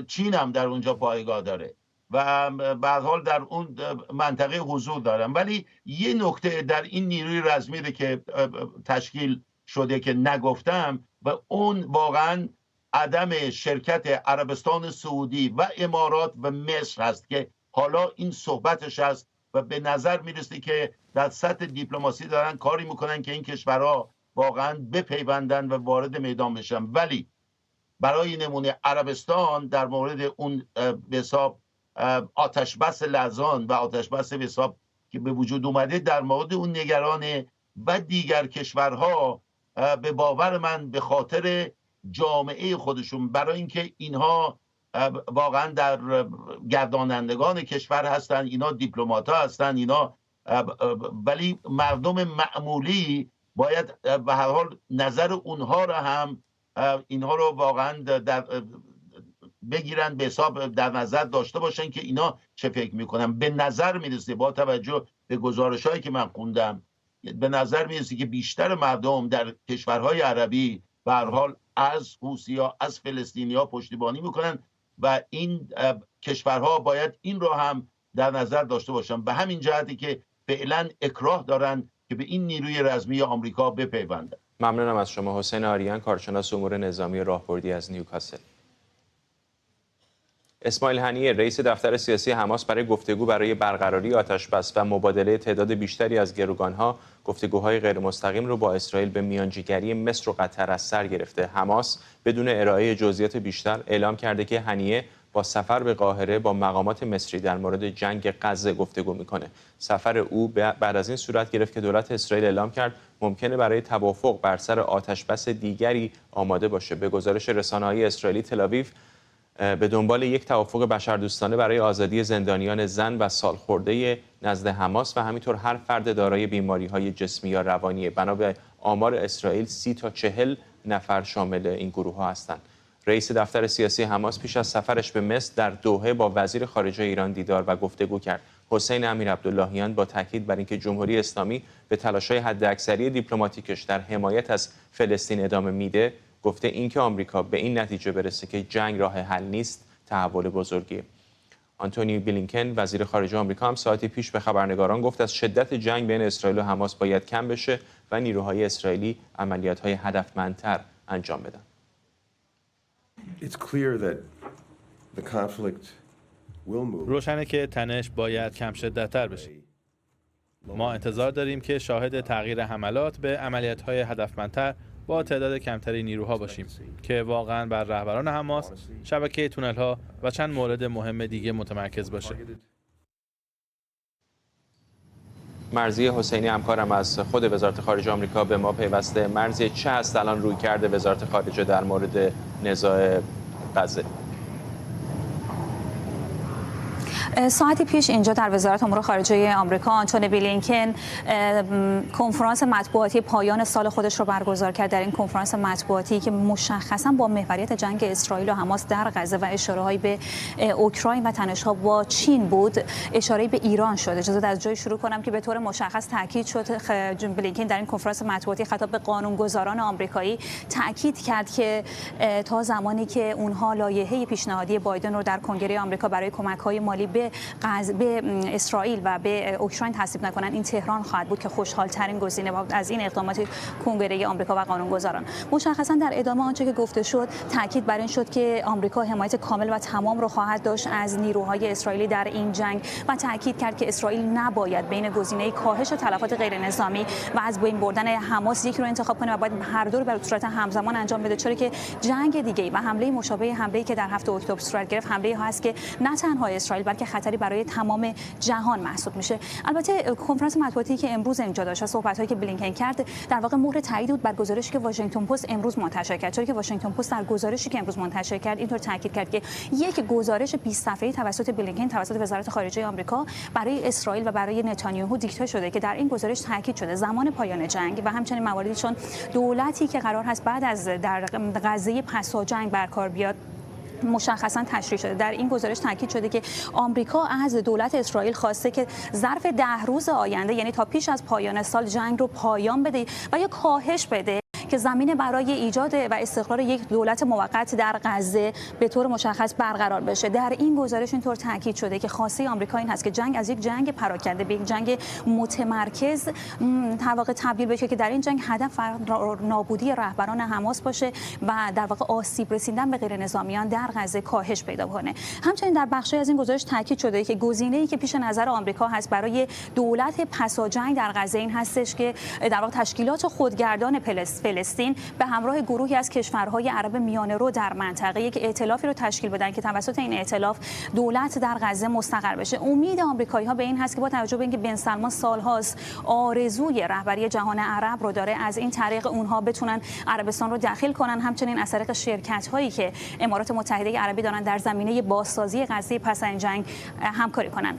I: چین هم در اونجا پایگاه داره و به هر حال در اون منطقه حضور دارن. ولی یه نکته در این نیروی رزمی که تشکیل شده که نگفتم و اون واقعا عدم شرکت عربستان سعودی و امارات و مصر هست که حالا این صحبتش هست و به نظر میرسه که در سطح دیپلماسی دارن کاری میکنن که این کشورها واقعا بپیوندن و وارد میدان بشن. ولی برای نمونه عربستان در مورد اون به حساب آتش بس لرزان و آتش بس به حساب که به وجود اومده، در مورد اون نگرانه و دیگر کشورها به باور من به خاطر جامعه خودشون، برای اینکه اینها واقعا در گردانندگان کشور هستن، اینا دیپلمات‌ها هستن، اینا ولی مردم معمولی باید به هر حال نظر اونها رو هم اینها رو واقعا بگیرن، به حساب در نظر داشته باشن که اینا چه فکر میکنن. به نظر میرسه با توجه به گزارش‌هایی که من خوندم، به نظر میرسه که بیشتر مردم در کشورهای عربی به هر حال از حوثی‌ها، از فلسطینی‌ها پشتیبانی میکنن و این کشورها باید این رو هم در نظر داشته باشن. به همین جهتی که فعلا اکراه دارن که به این نیروی رزمی آمریکا بپیوندن.
A: ممنونم از شما حسین آریان، کارشناس امور نظامی راهبردی از نیوکاسل. اسماعیل هنیه رئیس دفتر سیاسی حماس برای گفتگو برای برقراری آتش‌بس و مبادله تعداد بیشتری از گروگان‌ها گفتگوهای غیرمستقیم رو با اسرائیل به میانجیگری مصر و قطر از سر گرفته. حماس بدون ارائه جزئیات بیشتر اعلام کرده که هنیه با سفر به قاهره با مقامات مصری در مورد جنگ غزه گفتگو میکنه. سفر او بعد از این صورت گرفت که دولت اسرائیل اعلام کرد ممکنه برای توافق بر سر آتش‌بس دیگری آماده باشه. به گزارش رسانه‌های اسرائیلی، تل‌آویو به دنبال یک توافق بشردوستانه برای آزادی زندانیان زن و سالخورده نزد حماس و همینطور هر فرد دارای بیماری‌های جسمی یا روانی. بنا به آمار اسرائیل 30 تا 40 نفر شامل این گروه‌ها هستند. رئیس دفتر سیاسی حماس پیش از سفرش به مصر در دوحه با وزیر خارجه ایران دیدار و گفتگو کرد. حسین امیرعبداللهیان با تاکید بر اینکه جمهوری اسلامی به تلاش‌های حداکثری دیپلماتیکش در حمایت از فلسطین ادامه میده، گفته اینکه آمریکا به این نتیجه برسه که جنگ راه حل نیست تحول بزرگیه. آنتونی بلینکن وزیر خارجه آمریکا هم ساعتی پیش به خبرنگاران گفت از شدت جنگ بین اسرائیل و حماس باید کم بشه و نیروهای اسرائیلی عملیات‌های هدفمندتر انجام بدن.
J: روشنه که تنش باید کم شدت‌تر بشه. ما انتظار داریم که شاهد تغییر حملات به عملیات‌های هدفمندتر با تعداد کمتری نیروها باشیم که واقعاً بر رهبران حماس، شبکه تونل‌ها و چند مورد مهم دیگه متمرکز باشه.
A: مرضیه حسینی همکارم از خود وزارت خارجه آمریکا به ما پیوسته. مرضیه، چه هست الان روی کرده وزارت خارجه در مورد نزاع غزه؟
E: ساعتی پیش اینجا در وزارت امور خارجه آمریکا آنتونی بلینکن کنفرانس مطبوعاتی پایان سال خودش رو برگزار کرد. در این کنفرانس مطبوعاتی که مشخصا با محوریت جنگ اسرائیل و حماس در غزه و اشاره‌هایی به اوکراین و تنش‌ها با چین بود، اشاره‌ای به ایران شد. اجازه از جای شروع کنم که به طور مشخص تاکید شد. بلینکن در این کنفرانس مطبوعاتی خطاب به قانونگذاران آمریکایی تاکید کرد که تا زمانی که اونها لایحه پیشنهادی بایدن رو در کنگره آمریکا برای کمک‌های مالی به اسرائیل و به اوکراین تصویب نکنن، این تهران خواهد بود که خوشحال‌ترین گزینه از این اقدامات کنگره آمریکا و قانونگذاران. مشخصاً در ادامه آنچه که گفته شد تاکید بر این شد که آمریکا حمایت کامل و تمام رو خواهد داشت از نیروهای اسرائیلی در این جنگ و تاکید کرد که اسرائیل نباید بین گزینه کاهش تلفات غیر نظامی و از بین بردن حماس یک رو انتخاب کنه و باید هر دو رو به صورت همزمان انجام بده، چرا که جنگ دیگه و حمله مشابه حمله‌ای که در 7 اکتبر صورت گرفت حمله هست که نه تنها اسرائیل بلکه خطری برای تمام جهان محسوب میشه. البته کنفرانس مطبوعاتی که امروز اینجا داشت، صحبت‌هایی که بلینکن کرد در واقع مهر تایید بود بر گزارشی که واشنگتن پست امروز منتشر کرد، چون که واشنگتن پست در گزارشی که امروز منتشر کرد اینطور تاکید کرد که یک گزارش 20 صفحه‌ای توسط بلینکن توسط وزارت خارجه آمریکا برای اسرائیل و برای نتانیاهو دیکته شده که در این گزارش تاکید شده زمان پایان جنگ و همچنین مواردی چون دولتی که قرار هست بعد از در غزه پسا جنگ برکار بیاد مشخصا تشریح شده. در این گزارش تاکید شده که آمریکا از دولت اسرائیل خواسته که ظرف 10 روز آینده، یعنی تا پیش از پایان سال، جنگ رو پایان بده و یا کاهش بده که زمینه برای ایجاد و استقرار یک دولت موقت در غزه به طور مشخص برقرار بشه. در این گزارش اینطور تاکید شده که خواسته آمریکا این هست که جنگ از یک جنگ پراکنده به یک جنگ متمرکز در واقع تبدیل بشه که در این جنگ هدف نابودی رهبران حماس باشه و در واقع آسیب رسیدن به غیر نظامیان در غزه کاهش پیدا کنه. همچنین در بخشی از این گزارش تاکید شده که گزینه‌ای که پیش نظر آمریکا هست برای دولت پسا جنگ در غزه این هستش که در واقع تشکیلات خودگردان فلسطین
K: فلسطین به همراه گروهی از کشورهای عرب میانه‌رو در منطقه یک ائتلافی رو تشکیل بدن که توسط این ائتلاف دولت در غزه مستقر بشه. امید آمریکایی‌ها به این هست که با توجه به اینکه بن سلمان سال‌هاست آرزوی رهبری جهان عرب رو داره، از این طریق اونها بتونن عربستان رو دخیل کنن، همچنین از طریق شرکت‌هایی که امارات متحده عربی دارن در زمینه بازسازی غزه پس از جنگ همکاری کنن.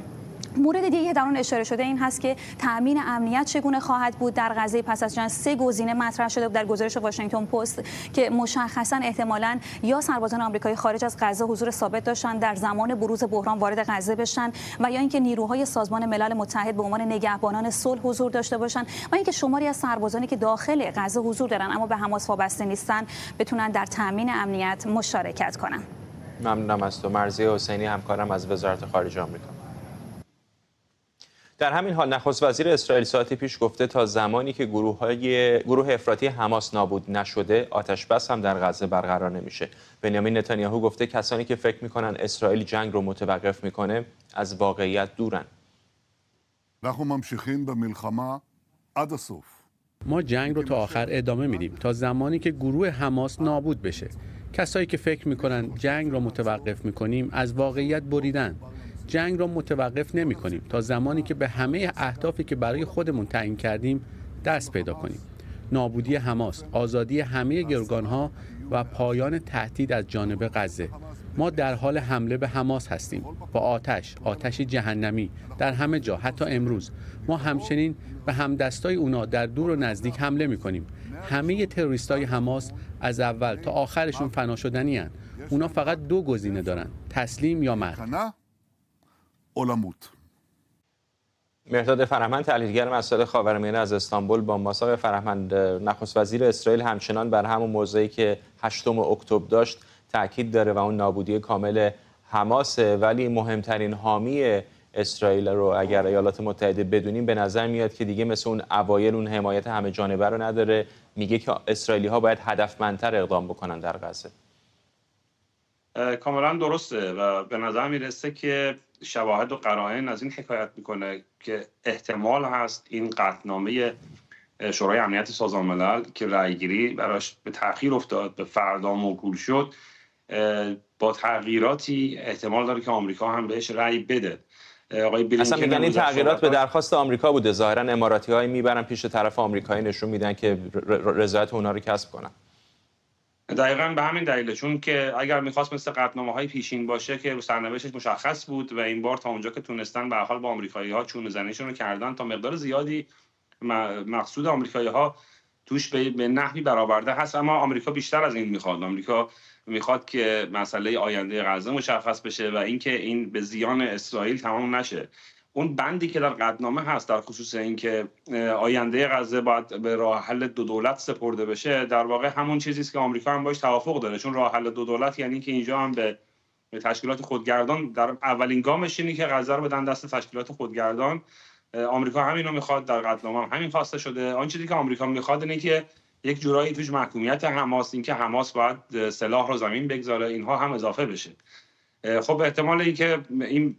K: مورد دیگه که در اون اشاره شده این هست که تأمین امنیت چگونه خواهد بود در غزه پس از جنگ. 3 گزینه مطرح شده در گزارش واشنگتن پست که مشخصا احتمالاً یا سربازان آمریکایی خارج از غزه حضور ثابت داشتن در زمان بروز بحران وارد غزه بشن، و یا اینکه نیروهای سازمان ملل متحد به عنوان نگهبانان صلح حضور داشته باشن، و اینکه شماری از سربازانی که داخل غزه حضور دارن اما به حماس وابسته نیستن بتونن در تأمین امنیت مشارکت کنن.
A: ممنونم از تو. مرضیه حسینی، همکارم از وزارت خارجه آمریکا. در همین حال نخست وزیر اسرائیل ساعتی پیش گفته تا زمانی که گروه افراطی حماس نابود نشده آتش بس هم در غزه برقرار نمیشه. بنیامین نتانیاهو گفته کسانی که فکر میکنن اسرائیل جنگ رو متوقف میکنه از واقعیت دورن.
L: ما جنگ رو تا آخر ادامه میدیم تا زمانی که گروه حماس نابود بشه. کسایی که فکر میکنن جنگ رو متوقف میکنیم از واقعیت بریدن. جنگ را متوقف نمی کنیم تا زمانی که به همه اهدافی که برای خودمون تعیین کردیم دست پیدا کنیم. نابودی حماس، آزادی همه گروگانها و پایان تهدید از جانب غزه. ما در حال حمله به حماس هستیم با آتش جهنمی در همه جا. حتی امروز ما همچنین به همدستای اونا در دور و نزدیک حمله می کنیم. همه تروریستای حماس از اول تا آخرشون فنا شدنی هستند. اونا فقط 2 گزینه دارن: تسلیم یا مرگ.
A: مهرداد فرهمند، تحلیلگر مسائل خاورمیانه از استانبول، با ماساق فرهمند، نخست وزیر اسرائیل همچنان بر همون موضعی که 8 اکتبر داشت تاکید داره و اون نابودی کامل حماسه، ولی مهمترین حامی اسرائیل رو اگر ایالات متحده بدونیم به نظر میاد که دیگه مثل اون اوایل اون حمایت همه جانبه رو نداره. میگه که اسرائیلی‌ها باید هدفمندتر اقدام بکنن در غزه.
M: کاملا درسته و به نظر میرسه که شواهد و قرائن از این حکایت میکنه که احتمال هست این قطعنامه شورای امنیت سازمان ملل که رأیگیری براش به تأخیر افتاد به فردا موکول شد، با تغییراتی احتمال داره که آمریکا هم بهش رأی بده. آقای بلینکن
A: اصلا میگن این تغییرات به درخواست آمریکا بوده. ظاهرا اماراتی‌های میبرن پیش طرف آمریکایی نشون میدن که رضایت اونها رو کسب کنن.
M: دقیقاً به همین دلیله، چون که اگر میخواست مثل قطعنامه‌های پیشین باشه که سرنوشتش مشخص بود و این بار تا اونجا که تونستن به هر حال با آمریکایی‌ها چونه زنیشون رو کردن تا مقدار زیادی مقصود آمریکایی‌ها توش به نحوی برآورده هست، اما آمریکا بیشتر از این میخواد. آمریکا میخواد که مسئله آینده غزه مشخص بشه و اینکه این به زیان اسرائیل تمام نشه. اون بندی که در قطعنامه هست در خصوص اینکه آینده غزه باید به راه حل 2 دولت سپرده بشه، در واقع همون چیزی است که آمریکا هم باش توافق داره، چون راه حل 2 دولت یعنی که اینجا هم به تشکیلات خودگردان در اولین گامش اینه که غزه رو بدن دست تشکیلات خودگردان. آمریکا همین رو میخواد، در قطعنامه هم همین خواسته شده. آن چیزی که آمریکا میخواد اینه که یک جورایی توش محکومیت حماس، اینکه حماس باید سلاح رو زمین بگذاره، اینها هم اضافه بشه. خب احتمال اینکه این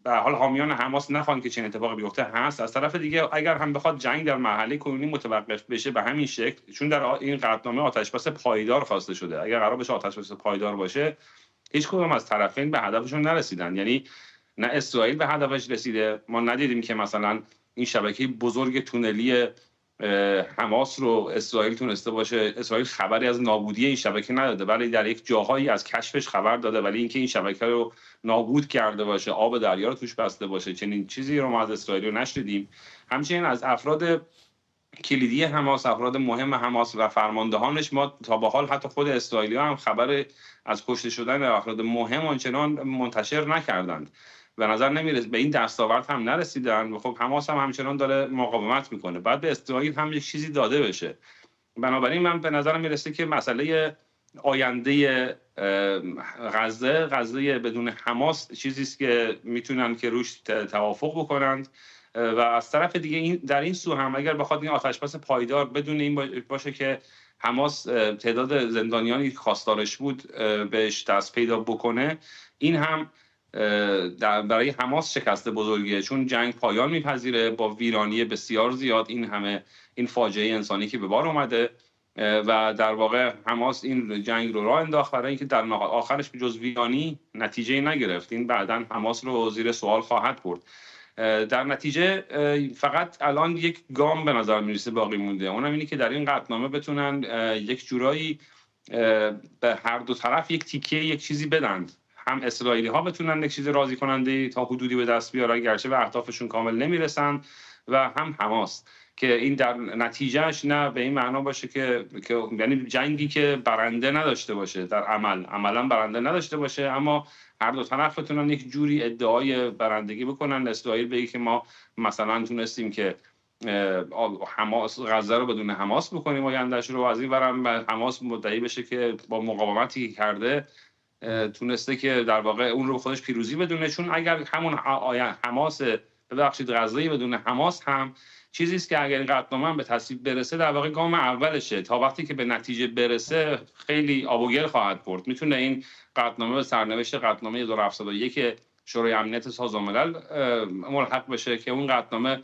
M: به حال حامیان حماس نخوان که چنین اتفاقی بیفته هست. از طرف دیگه اگر هم بخواد جنگ در مرحله کنونی متوقف بشه به همین شکل، چون در این قطعنامه آتش‌بس پایدار خواسته شده، اگر قرار بشه آتش‌بس پایدار باشه هیچ کدوم از طرفین به هدفشون نرسیدن. یعنی نه اسرائیل به هدفش رسیده، ما ندیدیم که مثلا این شبکه بزرگ تونلی حماس رو اسرائیل تونسته باشه. اسرائیل خبری از نابودی این شبکه نداده، ولی در یک جاهایی از کشفش خبر داده، ولی اینکه این شبکه رو نابود کرده باشه، آب دریا رو توش بسته باشه، چنین چیزی رو ما از اسرائیل رو نشنیدیم. همچنین از افراد کلیدی حماس، افراد مهم حماس و فرماندهانش ما تا به حال حتی خود اسرائیلی‌ها هم خبر از کشته شدن افراد مهم آنچنان منتشر نکردند. به نظر نمیرسه به این دستاورد هم نرسیدن و خب حماس هم همچنان داره مقاومت میکنه. بعد به اسرائیل هم یک چیزی داده بشه. بنابراین من به نظر میرسه که مسئله آینده غزه بدون حماس چیزی است که میتونن که روش توافق بکنند و از طرف دیگه این در این سو هم اگر بخواد این آتش‌بس پایدار بدون این باشه که حماس تعداد زندانیانی خواستارش بود بهش دست پیدا بکنه، این هم برای حماس شکست بزرگیه، چون جنگ پایان میپذیره با ویرانی بسیار زیاد. این فاجعه انسانی که به بار اومده و در واقع حماس این جنگ رو راه انداخت برای اینکه در آخرش به جز ویرانی نتیجه نگرفت. این بعداً حماس رو زیر سوال خواهد برد. در نتیجه فقط الان یک گام به نظر میرسه باقی مونده، اونم اینه که در این قطعنامه بتونن یک جورایی به هر دو طرف یک تیکه یک چیزی بدن، هم اسرائیلی ها بتونن یک چیز راضی کننده تا حدودی به دست بیارن گرچه به اهدافشون کامل نمیرسن، و هم حماس که این در نتیجهش نه به این معنا باشه که یعنی جنگی که برنده نداشته باشه، در عملا برنده نداشته باشه، اما هر دو طرف بتونن یک جوری ادعای برندگی بکنن. اسرائیل بگه که ما مثلا تونستیم که حماس غزه رو بدون حماس بکنیم آیندهش رو، از این ورم حماس مدعی بشه که با مقاومتی که کرده تونسته که در واقع اون رو خودش پیروزی بدونه. چون اگر همون حماس ببخشید غزه بدون حماس هم چیزی است که اگر این قطعنامه به تصویب برسه در واقع گام اولشه، تا وقتی که به نتیجه برسه خیلی آب و گل خواهد برد. میتونه این قطعنامه به سرنوشت قطعنامه 2701 شورای امنیت سازمان ملل ملحق بشه که اون قطعنامه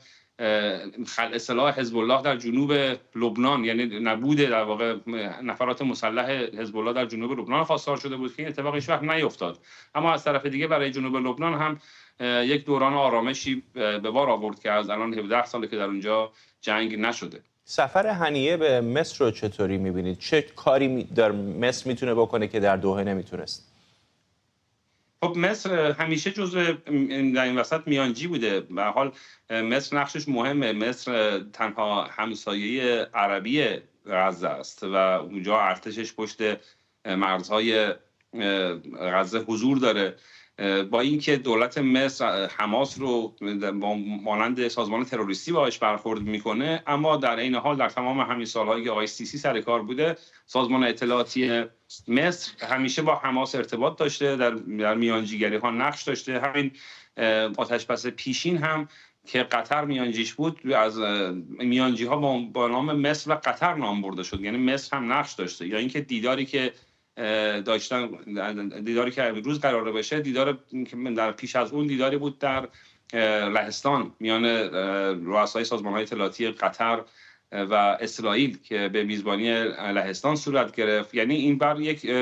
M: خلع سلاح حزب الله در جنوب لبنان، یعنی نبود در واقع نفرات مسلح حزب الله در جنوب لبنان خواستار شده بود که این اتفاق هیچ وقت نیفتاد. اما از طرف دیگه برای جنوب لبنان هم یک دوران آرامشی به بار آورد که از الان 17 ساله که در اونجا جنگ نشده.
A: سفر هنیه به مصر رو چطوری می‌بینید؟ چه کاری در مصر میتونه بکنه که در دوحه نمیتونست؟
M: خب مصر همیشه جزو در این وسط میانجی بوده. به هر حال مصر نقشش مهمه. مصر تنها همسایه عربی غزه است و اونجا ارتشش پشت مرزهای غزه حضور داره. با اینکه دولت مصر حماس رو مانند سازمان تروریستی باهاش برخورد میکنه، اما در این حال در تمام همین سالهایی که آقای سیسی سر کار بوده سازمان اطلاعاتی مصر همیشه با حماس ارتباط داشته، در میانجیگری ها نقش داشته. همین آتشبس پیشین هم که قطر میانجیش بود از میانجی ها با نام مصر و قطر نام برده شد، یعنی مصر هم نقش داشته. یا اینکه دیداری که امروز قراره بشه، دیدار در پیش از اون دیداری بود در لهستان میان رؤسای سازمان‌های اطلاعاتی قطر و اسرائیل که به میزبانی لهستان صورت گرفت. یعنی این بر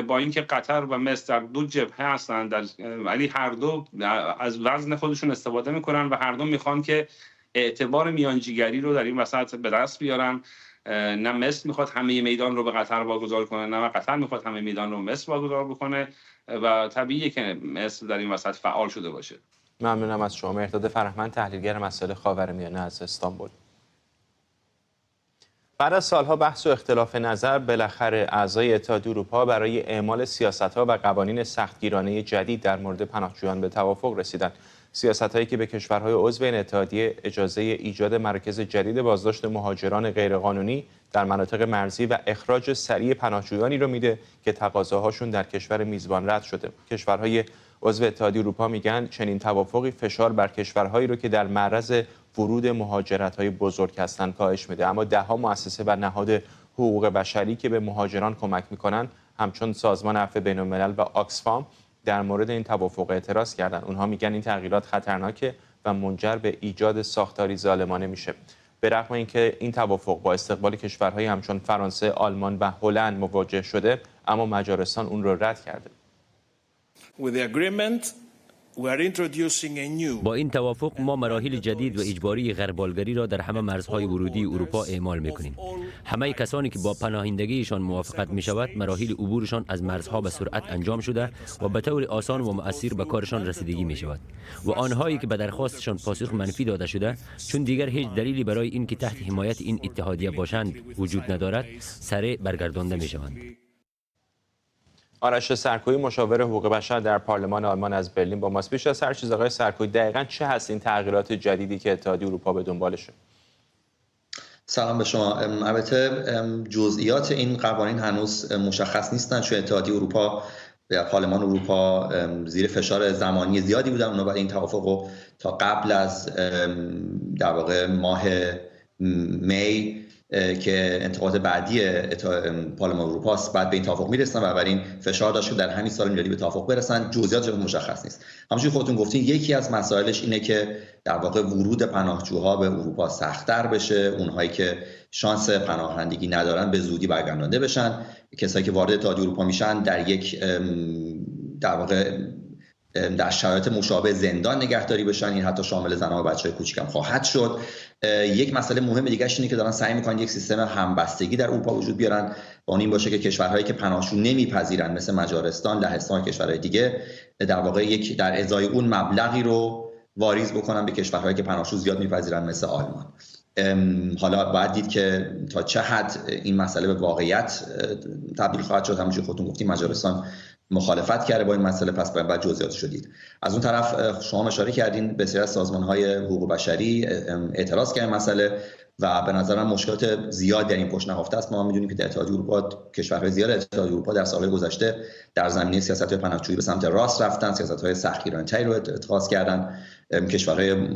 M: با اینکه قطر و مصر در دو جبهه هستند، ولی هر دو از وزن خودشون استفاده میکنن و هر دو میخوان که اعتبار میانجیگری رو در این وسط به دست بیارن. نه مصر میخواد همه میدان رو به قطر واگذار کنه، نه قطر میخواد همه میدان رو به مصر واگذار بکنه و طبیعیه که مصر در این وسط فعال شده باشه.
A: ممنونم از شما. مهرداد فرهمند، تحلیلگر مسائل خاورمیانه از استانبول. بعد از سالها بحث و اختلاف نظر، بالاخره اعضای اتحادیه اروپا برای اعمال سیاست‌ها و قوانین سختگیرانه جدید در مورد پناهجویان به توافق رسیدند. سیاست‌هایی که به کشورهای عضو این اتحادیه اجازه ایجاد مراکز جدید بازداشت مهاجران غیرقانونی در مناطق مرزی و اخراج سریع پناهجویانی رو میده که تقاضاهاشون در کشور میزبان رد شده. کشورهای عضو اتحادیه اروپا میگن چنین توافقی فشار بر کشورهایی رو که در معرض ورود مهاجرت‌های بزرگ هستند کاهش میده. اما ده‌ها مؤسسه و نهاد حقوق بشری که به مهاجران کمک میکنن، همچون سازمان عفو بین‌الملل و آکسفام، در مورد این توافق اعتراض کردن. اونها میگن این تغییرات خطرناکه و منجر به ایجاد ساختاری ظالمانه میشه. به رغم اینکه این توافق با استقبال کشورهای همچون فرانسه، آلمان و هلند مواجه شده، اما مجارستان اون رو رد کرده.
N: با این توافق ما مراحل جدید و اجباری غیربالگری را در همه مرزهای ورودی اروپا اعمال می‌کنیم. همه کسانی که با پناهندگیشان موافقت می‌شود، مراحل عبورشان از مرزها به سرعت انجام شده و به طور آسان و مؤثر به کارشان رسیدگی می‌شود. و آنهایی که به درخواستشان پاسخ منفی داده شده، چون دیگر هیچ دلیلی برای اینکه تحت حمایت این اتحادیه باشند وجود ندارد، سریع برگردانده می‌شوند.
A: آرش سرکویی، مشاور حقوق بشر در پارلمان آلمان از برلین با ماست. بیش از هر چیز آقای سرکویی، دقیقاً چه هست این تغییرات جدیدی که اتحادیه اروپا به دنبالشه؟
O: سلام به شما. البته جزئیات این قوانین هنوز مشخص نیستن، چون اتحادیه اروپا و پارلمان اروپا زیر فشار زمانی زیادی بودن. اونا برای این توافق تا قبل از در واقع ماه می که انتخابات بعدی پارلمان اروپا است، بعد به این توافق میرسن و بنابراین فشار داشت که در همین سال میلادی به توافق برسن. جزئیاتش مشخص نیست. همونجوری خودتون گفتین یکی از مسائلش اینه که در واقع ورود پناهجوها به اروپا سخت‌تر بشه، اونهایی که شانس پناهندگی ندارن به زودی برگردانده بشن، کسایی که وارد اتحادیه اروپا میشن در یک در واقع در شرایط مشابه زندان نگهداری بشن. این حتی شامل زنان و بچه‌های کوچیک هم خواهد شد. یک مسئله مهم دیگه اینه که دارن سعی میکنن یک سیستم همبستگی در اروپا وجود بیارن با این باشه که کشورهایی که پناهجو نمیپذیرن مثل مجارستان، لهستان و کشورهای دیگه در واقع یک در ازای اون مبلغی رو واریز بکنن به کشورهایی که پناهجو زیاد میپذیرن مثل آلمان. حالا باید دید که تا چه حد این مسئله به واقعیت تبدیل خواهد شد. همونجوری خودتون گفتیم مجارستان مخالفت کرده با این مسئله، پس باید جزئیاتش رو دید. از اون طرف شما اشاره کردین بسیاری از سازمان‌های حقوق بشری اعتراض کردن مسئله و به نظر من مشکلات زیاد در این پشت نهفته است. ما می‌دونیم که در اتحادیه اروپا کشورهای زیاد اتحادیه اروپا در سال‌های گذشته در زمینه سیاست‌های پناهجویی به سمت راست رفتن، سیاست‌های سختگیرانه‌تری رو اتخاذ کردن. کشورهای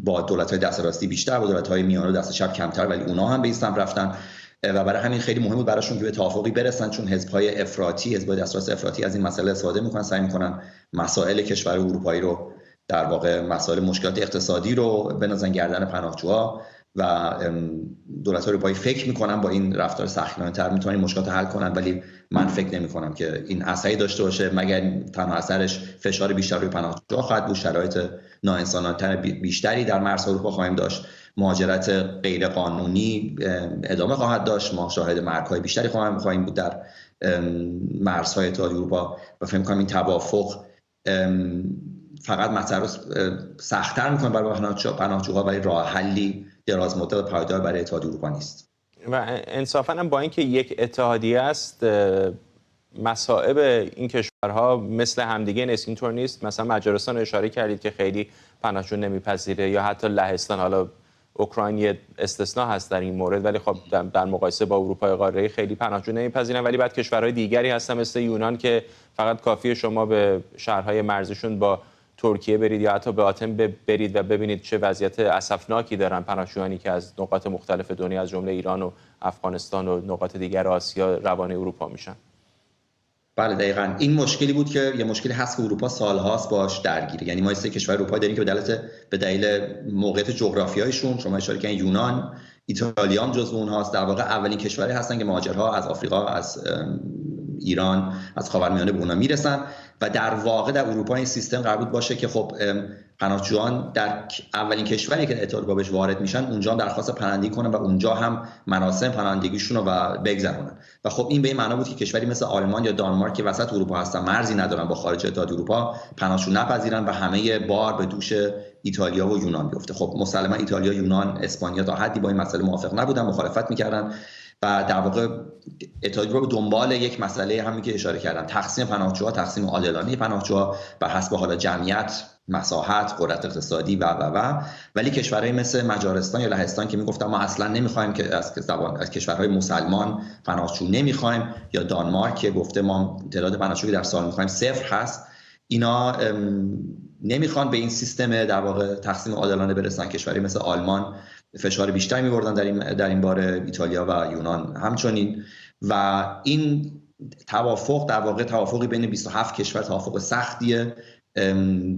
O: با دولت‌های دست راستی بیشتر، با دولت‌های میانه و دست چپ کمتر، ولی اونها هم به این سمت رفتن و برای همین خیلی مهم بود براشون که به توافقی برسن، چون حزب‌های افراطی، حزب‌های دست راست افراطی از این مسئله استفاده می‌کنن، سعی می‌کنن مسائل کشورهای اروپایی رو در واقع مسائل مشکلات اقتصادی رو بندازن گردن پناهجوها و دولت‌های اروپایی فکر می‌کنن با این رفتار سختگیرانه‌تر می‌تونن این مشکلات حل کنن، ولی من فکر نمی‌کنم که این اثری داشته باشه، مگر تنها اثرش فشار بیشتر روی پناهجوها خواهد بود. شرایط ناانسانانه‌تر بیشتری در مرزهای اروپا خواهیم داشت. مهاجرت غیر قانونی ادامه خواهد داشت. ما شاهد مرگ‌های بیشتری خواهیم بود در مرزهای اتحادیه اروپا و فکر می‌کنم این توافق فقط مسئله رو سخت‌تر می‌کنه برای پناهجوها، ولی راه حلی دراز مدت پایدار برای اتحادیه اروپا نیست.
A: و انصافاً هم با اینکه یک اتحادیه است، مصائب این کشورها مثل همدیگه نیست. اینطور نیست مثلا مجارستان رو اشاره کردید که خیلی پناهجو نمیپذیره، یا حتی لهستان، حالا اوکراین یه استثناء هست در این مورد، ولی خب در مقایسه با اروپای قاره‌ای خیلی پناهجو نمیپذیرن. ولی بعد کشورهای دیگری هستن مثل یونان که فقط کافیه شما به شهرهای مرزشون با ترکیه برید یا حتی به آتن برید و ببینید چه وضعیت اسفناکی دارن پناهجویانی که از نقاط مختلف دنیا از جمله ایران و افغانستان و نقاط دیگر آسیا روانه اروپا میشن.
O: بله دقیقاً این مشکلی بود که یه مشکلی هست که اروپا سالهاست باش درگیره. یعنی ما سه کشور اروپایی داریم که به دلیل موقعیت جغرافیاییشون، شما اشاره کردین یونان، ایتالیا هم جزو اونهاست، در واقع اولین کشوری هستن که مهاجرها از آفریقا، از ایران، از خاورمیانه به اونها میرسن و در واقع در اروپا این سیستم قرار بود باشه که خب پناهجویان در اولین کشوری که اتحادیه اروپا بهش وارد میشن اونجا درخواست پناهندگی کنن و اونجا هم مراسم پناهندگیشون رو بگذرونن. و خب این به این معنا بود که کشوری مثل آلمان یا دانمارک که وسط اروپا هستن، مرزی ندارن با خارج اتحادیه اروپا، پناهجو نپذیرن و همه بار به دوش ایتالیا و یونان بیفته. خب مسلما ایتالیا، یونان، اسپانیا تا حدی با این مسئله موافق نبودن، مخالفت میکردن و در واقع اتحادیه اروپا به دنبال یک مسئله همین که اشاره کردم، تقسیم پناهجوها، تقسیم عادلانه پناهجوها بر حسب حالا جمعیت، مساحت، قدرت اقتصادی و ولی کشورهای مثل مجارستان یا لهستان که میگفتن ما اصلا نمیخوایم که از کشورهای مسلمان پناهجو نمیخوایم، یا دانمارک که گفته ما تعداد پناهجویی در سال میخوایم 0 هست، اینا نمیخوان به این سیستم در واقع تقسیم عادلانه برسن. کشوری مثل آلمان فشار بیشتری می‌بردن در این باره، ایتالیا و یونان همچنین. و این توافق در واقع توافقی بین 27 کشور، توافق سختیه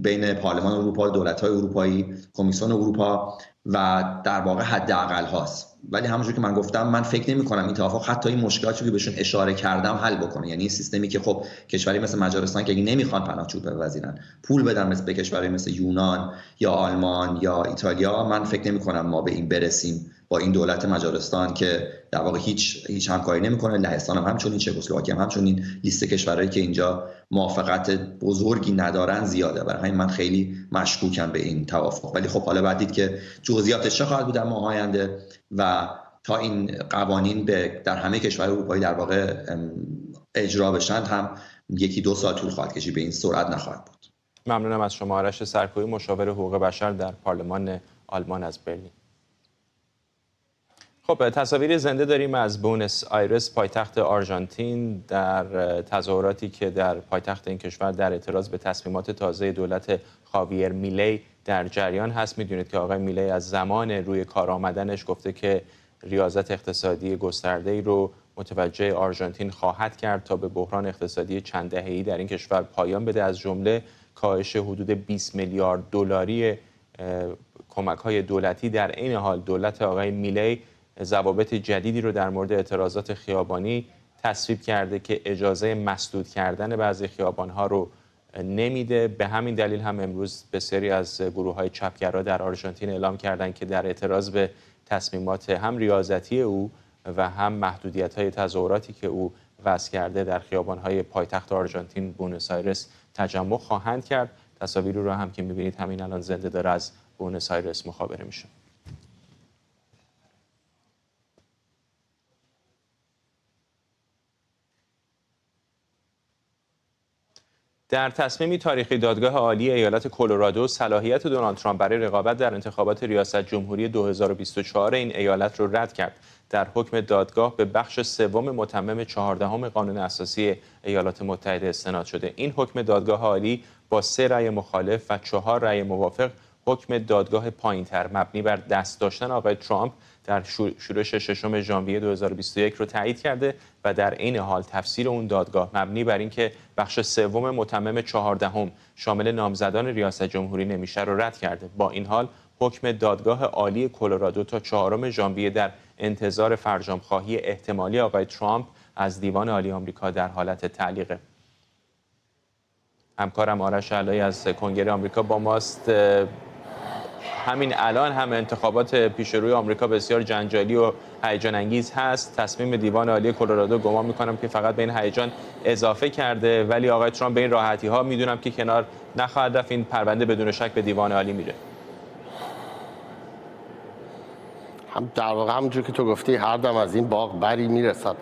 O: بین پارلمان اروپا، دولت‌های اروپایی، کمیسیون اروپا و در واقع حداقل هاست. ولی همونجوری که من گفتم من فکر نمی‌کنم این توافق حتی این مشکلاتی که بهشون اشاره کردم حل بکنه. یعنی این سیستمی که خب کشوری مثل مجارستان که اگه نمیخوان پناهجو بپذیرن پول بدن مثل به کشوری مثل یونان یا آلمان یا ایتالیا، من فکر نمی‌کنم ما به این برسیم با این دولت مجارستان که در واقع هیچ همکاری نمی‌کنه. لهستان هم همچنین، چکسلواکی هم همچنین. لیست کشورهایی که اینجا موافقت بزرگی ندارن زیاده، برای همین من خیلی مشکوکم به این توافق. ولی خب حالا بعد دید که جزئیاتش چه خواهد بود در ماه‌های آینده و تا این قوانین در همه کشورهای اروپایی در واقع اجرا بشن هم 1-2 سال طول خواهد کشید، به این سرعت نخواهد بود.
A: ممنونم از شما آرش سرکویی، مشاور حقوق بشر در پارلمان آلمان از برلین. خب تصاویر زنده داریم از بونس آیرس، پایتخت آرژانتین، در تظاهراتی که در پایتخت این کشور در اعتراض به تصمیمات تازه دولت خاویر میلی در جریان هست. میدونید که آقای میلی از زمان روی کار آمدنش گفته که ریاضت اقتصادی گسترده‌ای رو متوجه آرژانتین خواهد کرد تا به بحران اقتصادی چند دهه‌ای در این کشور پایان بده، از جمله کاهش حدود 20 میلیارد دلاری کمک‌های دولتی. در این حال دولت آقای میلی ضوابط جدیدی رو در مورد اعتراضات خیابانی تصویب کرده که اجازه مسدود کردن بعضی خیابان‌ها رو نمیده. به همین دلیل هم امروز بسیاری از گروه‌های چپگرا در آرژانتین اعلام کردند که در اعتراض به تصمیمات هم ریاضتی او و هم محدودیت‌های تظاهراتی که او وضع کرده در خیابان‌های پایتخت آرژانتین بوئنوس آیرس تجمع خواهند کرد. تصاویری رو هم که می‌بینید همین الان زنده داره از بوئنوس آیرس مخابره میشه. در تصمیمی تاریخی دادگاه عالی ایالت کلرادو صلاحیت دونالد ترامپ برای رقابت در انتخابات ریاست جمهوری 2024 این ایالت را رد کرد. در حکم دادگاه به بخش سوم متمم 14 قانون اساسی ایالات متحده استناد شده. این حکم دادگاه عالی با 3 رأی مخالف و 4 رأی موافق حکم دادگاه پایین‌تر مبنی بر دست داشتن آقای ترامپ در شورش 6 ژانویه 2021 رو تایید کرده و در عین حال تفسیر اون دادگاه مبنی بر اینکه بخش سوم متمم 14 شامل نامزدان ریاست جمهوری نمیشه رو رد کرده. با این حال حکم دادگاه عالی کلرادو تا 4 ژانویه در انتظار فرجام‌خواهی احتمالی آقای ترامپ از دیوان عالی آمریکا در حالت تعلیقه. همکارم آرش علایی از کنگره آمریکا با ماست. همین الان هم انتخابات پیش روی آمریکا بسیار جنجالی و هیجان انگیز هست. تصمیم دیوان عالی کلرادو گمان میکنم که فقط به این هیجان اضافه کرده، ولی آقای ترامپ به این راحتی ها میدونم که کنار نخواهد رفت. این پرونده بدون شک به دیوان عالی میره.
P: هم در واقع همونجور که تو گفتی هر دم از این باغ بری میرسد.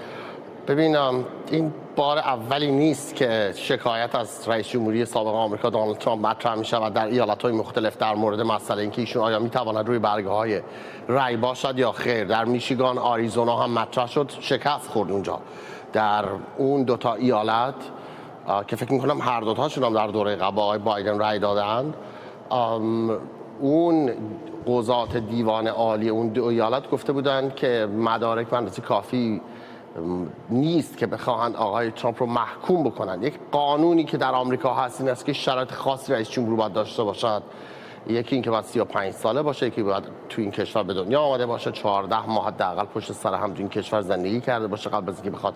P: ببینم این بار اولی نیست که شکایت از رئیس جمهوری سابق آمریکا دونالد ترامپ مطرح می شود در ایالت‌های مختلف در مورد مسئله اینکه ایشون آیا می تواند روی برگه‌های رأی باشد یا خیر. در میشیگان، آریزونا هم مطرح شد، شکست خورد اونجا. در اون دوتا ایالت که فکر می کنم هر دوتاشون هم در دوره قبل آقای بایدن رأی دادند، اون قضات دیوان عالی اون دو ایالت گفته بودند که مدارک به اندازه کافی نیست که بخواهند آقای ترامپ رو محکوم بکنند. یک قانونی که در آمریکا هست این است که شرایط خاصی رئیس جمهور باید داشته باشد. یکی این که باید 35 ساله باشه، یکی باید تو این کشور به دنیا آمده باشه، 14 ماه حداقل پشت سر هم تو این کشور زندگی کرده باشه قبل از اینکه بخواد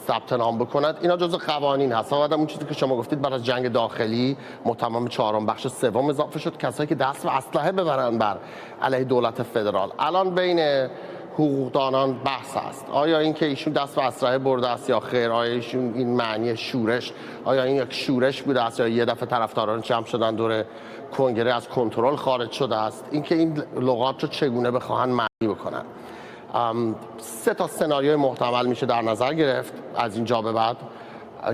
P: ثبت نام بکند. اینا جزء قوانین هست. بعد اون چیزی که شما گفتید بعد از جنگ داخلی متمم 4 بخش سوم اضافه شد، کسایی که دست به اسلحه ببرن بر علیه دولت فدرال. الان بین حقوقدانان بحث است. آیا اینکه ایشون دست به اسلحه برده است یا خیر؟ آیا ایشون این معنی شورش، آیا این یک شورش بوده است یا یه دفعه طرفداران جمع شدن دور کنگره از کنترل خارج شده است؟ اینکه این لغات رو چگونه بخواهند معنی بکنن. 3 سناریوی محتمل میشه در نظر گرفت از اینجا به بعد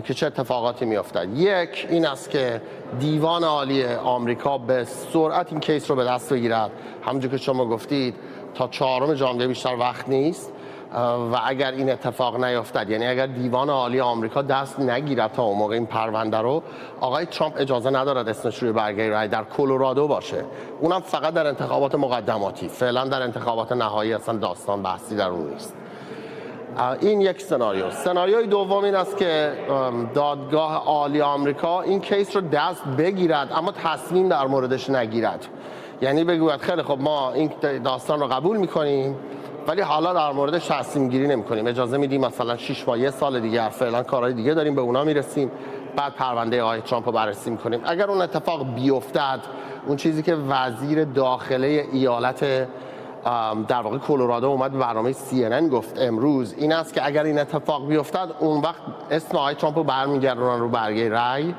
P: که چه اتفاقاتی میافتد. یک این است که دیوان عالی آمریکا به سرعت این کیس رو به دست بگیرد. همونجور که شما گفتید تا 4 ژانویه بیشتر وقت نیست و اگر این اتفاق نیفتد، یعنی اگر دیوان عالی آمریکا دست نگیرد تا اون موقع این پرونده رو، آقای ترامپ اجازه ندارد اسمش روی برگه رای در کلرادو باشه، اونم فقط در انتخابات مقدماتی. فعلا در انتخابات نهایی اصلا داستان بحثی در اون نیست. این یک سناریو. سناریوی دوم این است که دادگاه عالی آمریکا این کیس رو دست بگیرد اما تصمیم در موردش نگیرد. یعنی بگوید خیلی خب ما این داستان رو قبول میکنیم ولی حالا در موردش تصمیم گیری نمیکنیم، اجازه میدیم مثلا 6 ماه 1 سال دیگه فعلا کارهای دیگه داریم به اونا میرسیم، بعد پرونده آقای ترامپ رو بررسی میکنیم. اگر اون اتفاق بیفتد، اون چیزی که وزیر داخله ایالت در واقع کلرادو اومد به برنامه CNN گفت امروز، این است که اگر این اتفاق بیفتد اون وقت اسم آقای ترامپ رو برمیگردونن رو برگه رأی،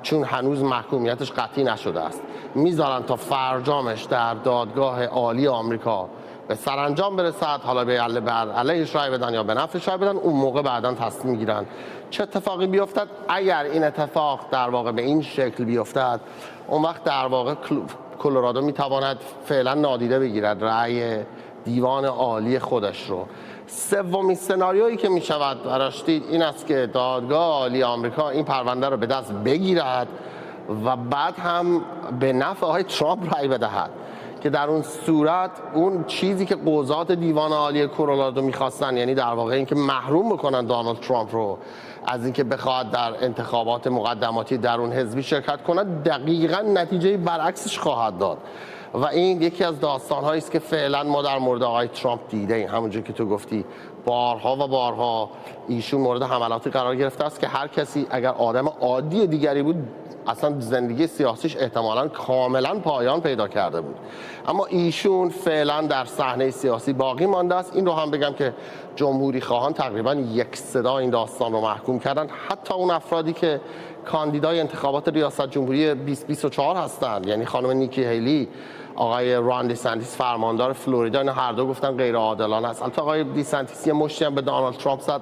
P: چون هنوز محکومیتش قطعی نشده است، میذارن تا فرجامش در دادگاه عالی آمریکا به سرانجام برسد، حالا به علیهش رای بدن یا به نفعش رای بدن، اون موقع بعداً تصمیم میگیرن چه اتفاقی بیفتد. اگر این اتفاق در واقع به این شکل بیفتد، اون وقت در واقع کلرادو میتواند فعلا نادیده بگیرد رأی دیوان عالی خودش رو. سومین سناریویی که می شود براش دید این است که دادگاه عالی آمریکا این پرونده رو به دست بگیرد و بعد هم به نفع آقای ترامپ رأی بدهد. که در اون صورت اون چیزی که قضات دیوان عالی کلرادو میخواستن، یعنی در واقع اینکه محروم بکنن دونالد ترامپ رو از اینکه بخواد در انتخابات مقدماتی درون حزبی شرکت کنه، دقیقاً نتیجه برعکسش خواهد داد. و این یکی از داستان‌هایی است که فعلا ما در مورد آقای ترامپ دیده ایم. همونجوری که تو گفتی بارها و بارها ایشون مورد حملاتی قرار گرفته است که هر کسی اگر آدم عادی دیگری بود اصلا زندگی سیاسیش احتمالاً کاملا پایان پیدا کرده بود. اما ایشون فعلا در صحنه سیاسی باقی مانده است. این رو هم بگم که جمهوری خواهان تقریبا یک صدا این داستان رو محکوم کردن. حتی اون افرادی که کاندیدای انتخابات ریاست جمهوری 2024 هستند، یعنی خانم نیکی هیلی، آقای ران دیسنتیس فرماندار فلوریدا، اینا هر دو گفتن غیر عادلانه است. البته آقای دیسنتیس یه مشتی هم به دونالد ترامپ زد،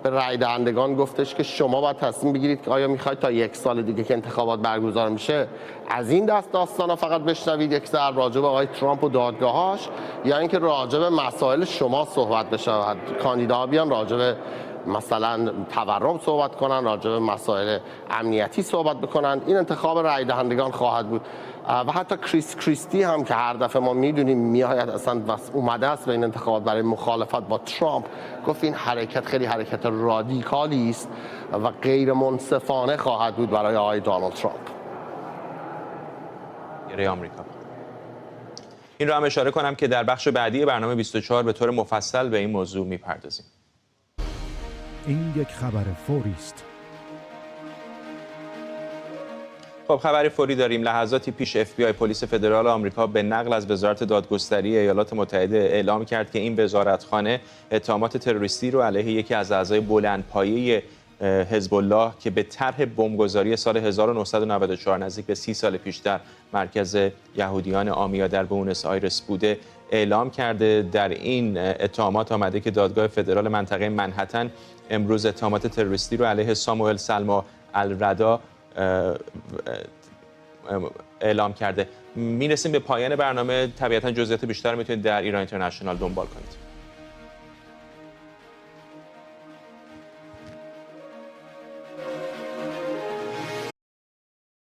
P: به رای دهندگان گفتش که شما باید تصمیم بگیرید که آیا میخواید تا یک سال دیگه که انتخابات برگزار میشه از این دست داستانا فقط بشنوید یک ضرب راجع به آقای ترامپ و دادگاهاش، یا اینکه راجع به مسائل شما صحبت بشه، کاندیداها بیان راجع به مثلا تورم صحبت کنن، راجع به مسائل امنیتی صحبت بکنن. این انتخاب رای دهندگان خواهد بود. و حتی کریستی هم که هر دفعه ما میدونیم میآید اصلا اومده است به این انتخابات برای مخالفت با ترامپ، گفت این حرکت خیلی حرکت رادیکالی است و غیر منصفانه خواهد بود برای آقای دونالد ترامپ.
A: آمریکا. این رو هم اشاره کنم که در بخش بعدی برنامه 24 به طور مفصل به این موضوع میپردازیم.
B: این یک خبر فوری است.
A: خب خبری فوری داریم. لحظاتی پیش FBI پلیس فدرال آمریکا به نقل از وزارت دادگستری ایالات متحده اعلام کرد که این وزارتخانه اتهامات تروریستی رو علیه یکی از اعضای بلندپایه حزب الله که به طرح بمبگذاری سال 1994 نزدیک به 30 سال پیش در مرکز یهودیان آمیا در بوئنوس آیرس بوده اعلام کرده. در این اتهامات آمده که دادگاه فدرال منطقه منهتن امروز اتهامات تروریستی رو علیه ساموئل سلما الردا اعلام کرده. میرسیم به پایان برنامه. طبیعتا جزئیات بیشتر میتونید در ایران اینترنشنال دنبال کنید.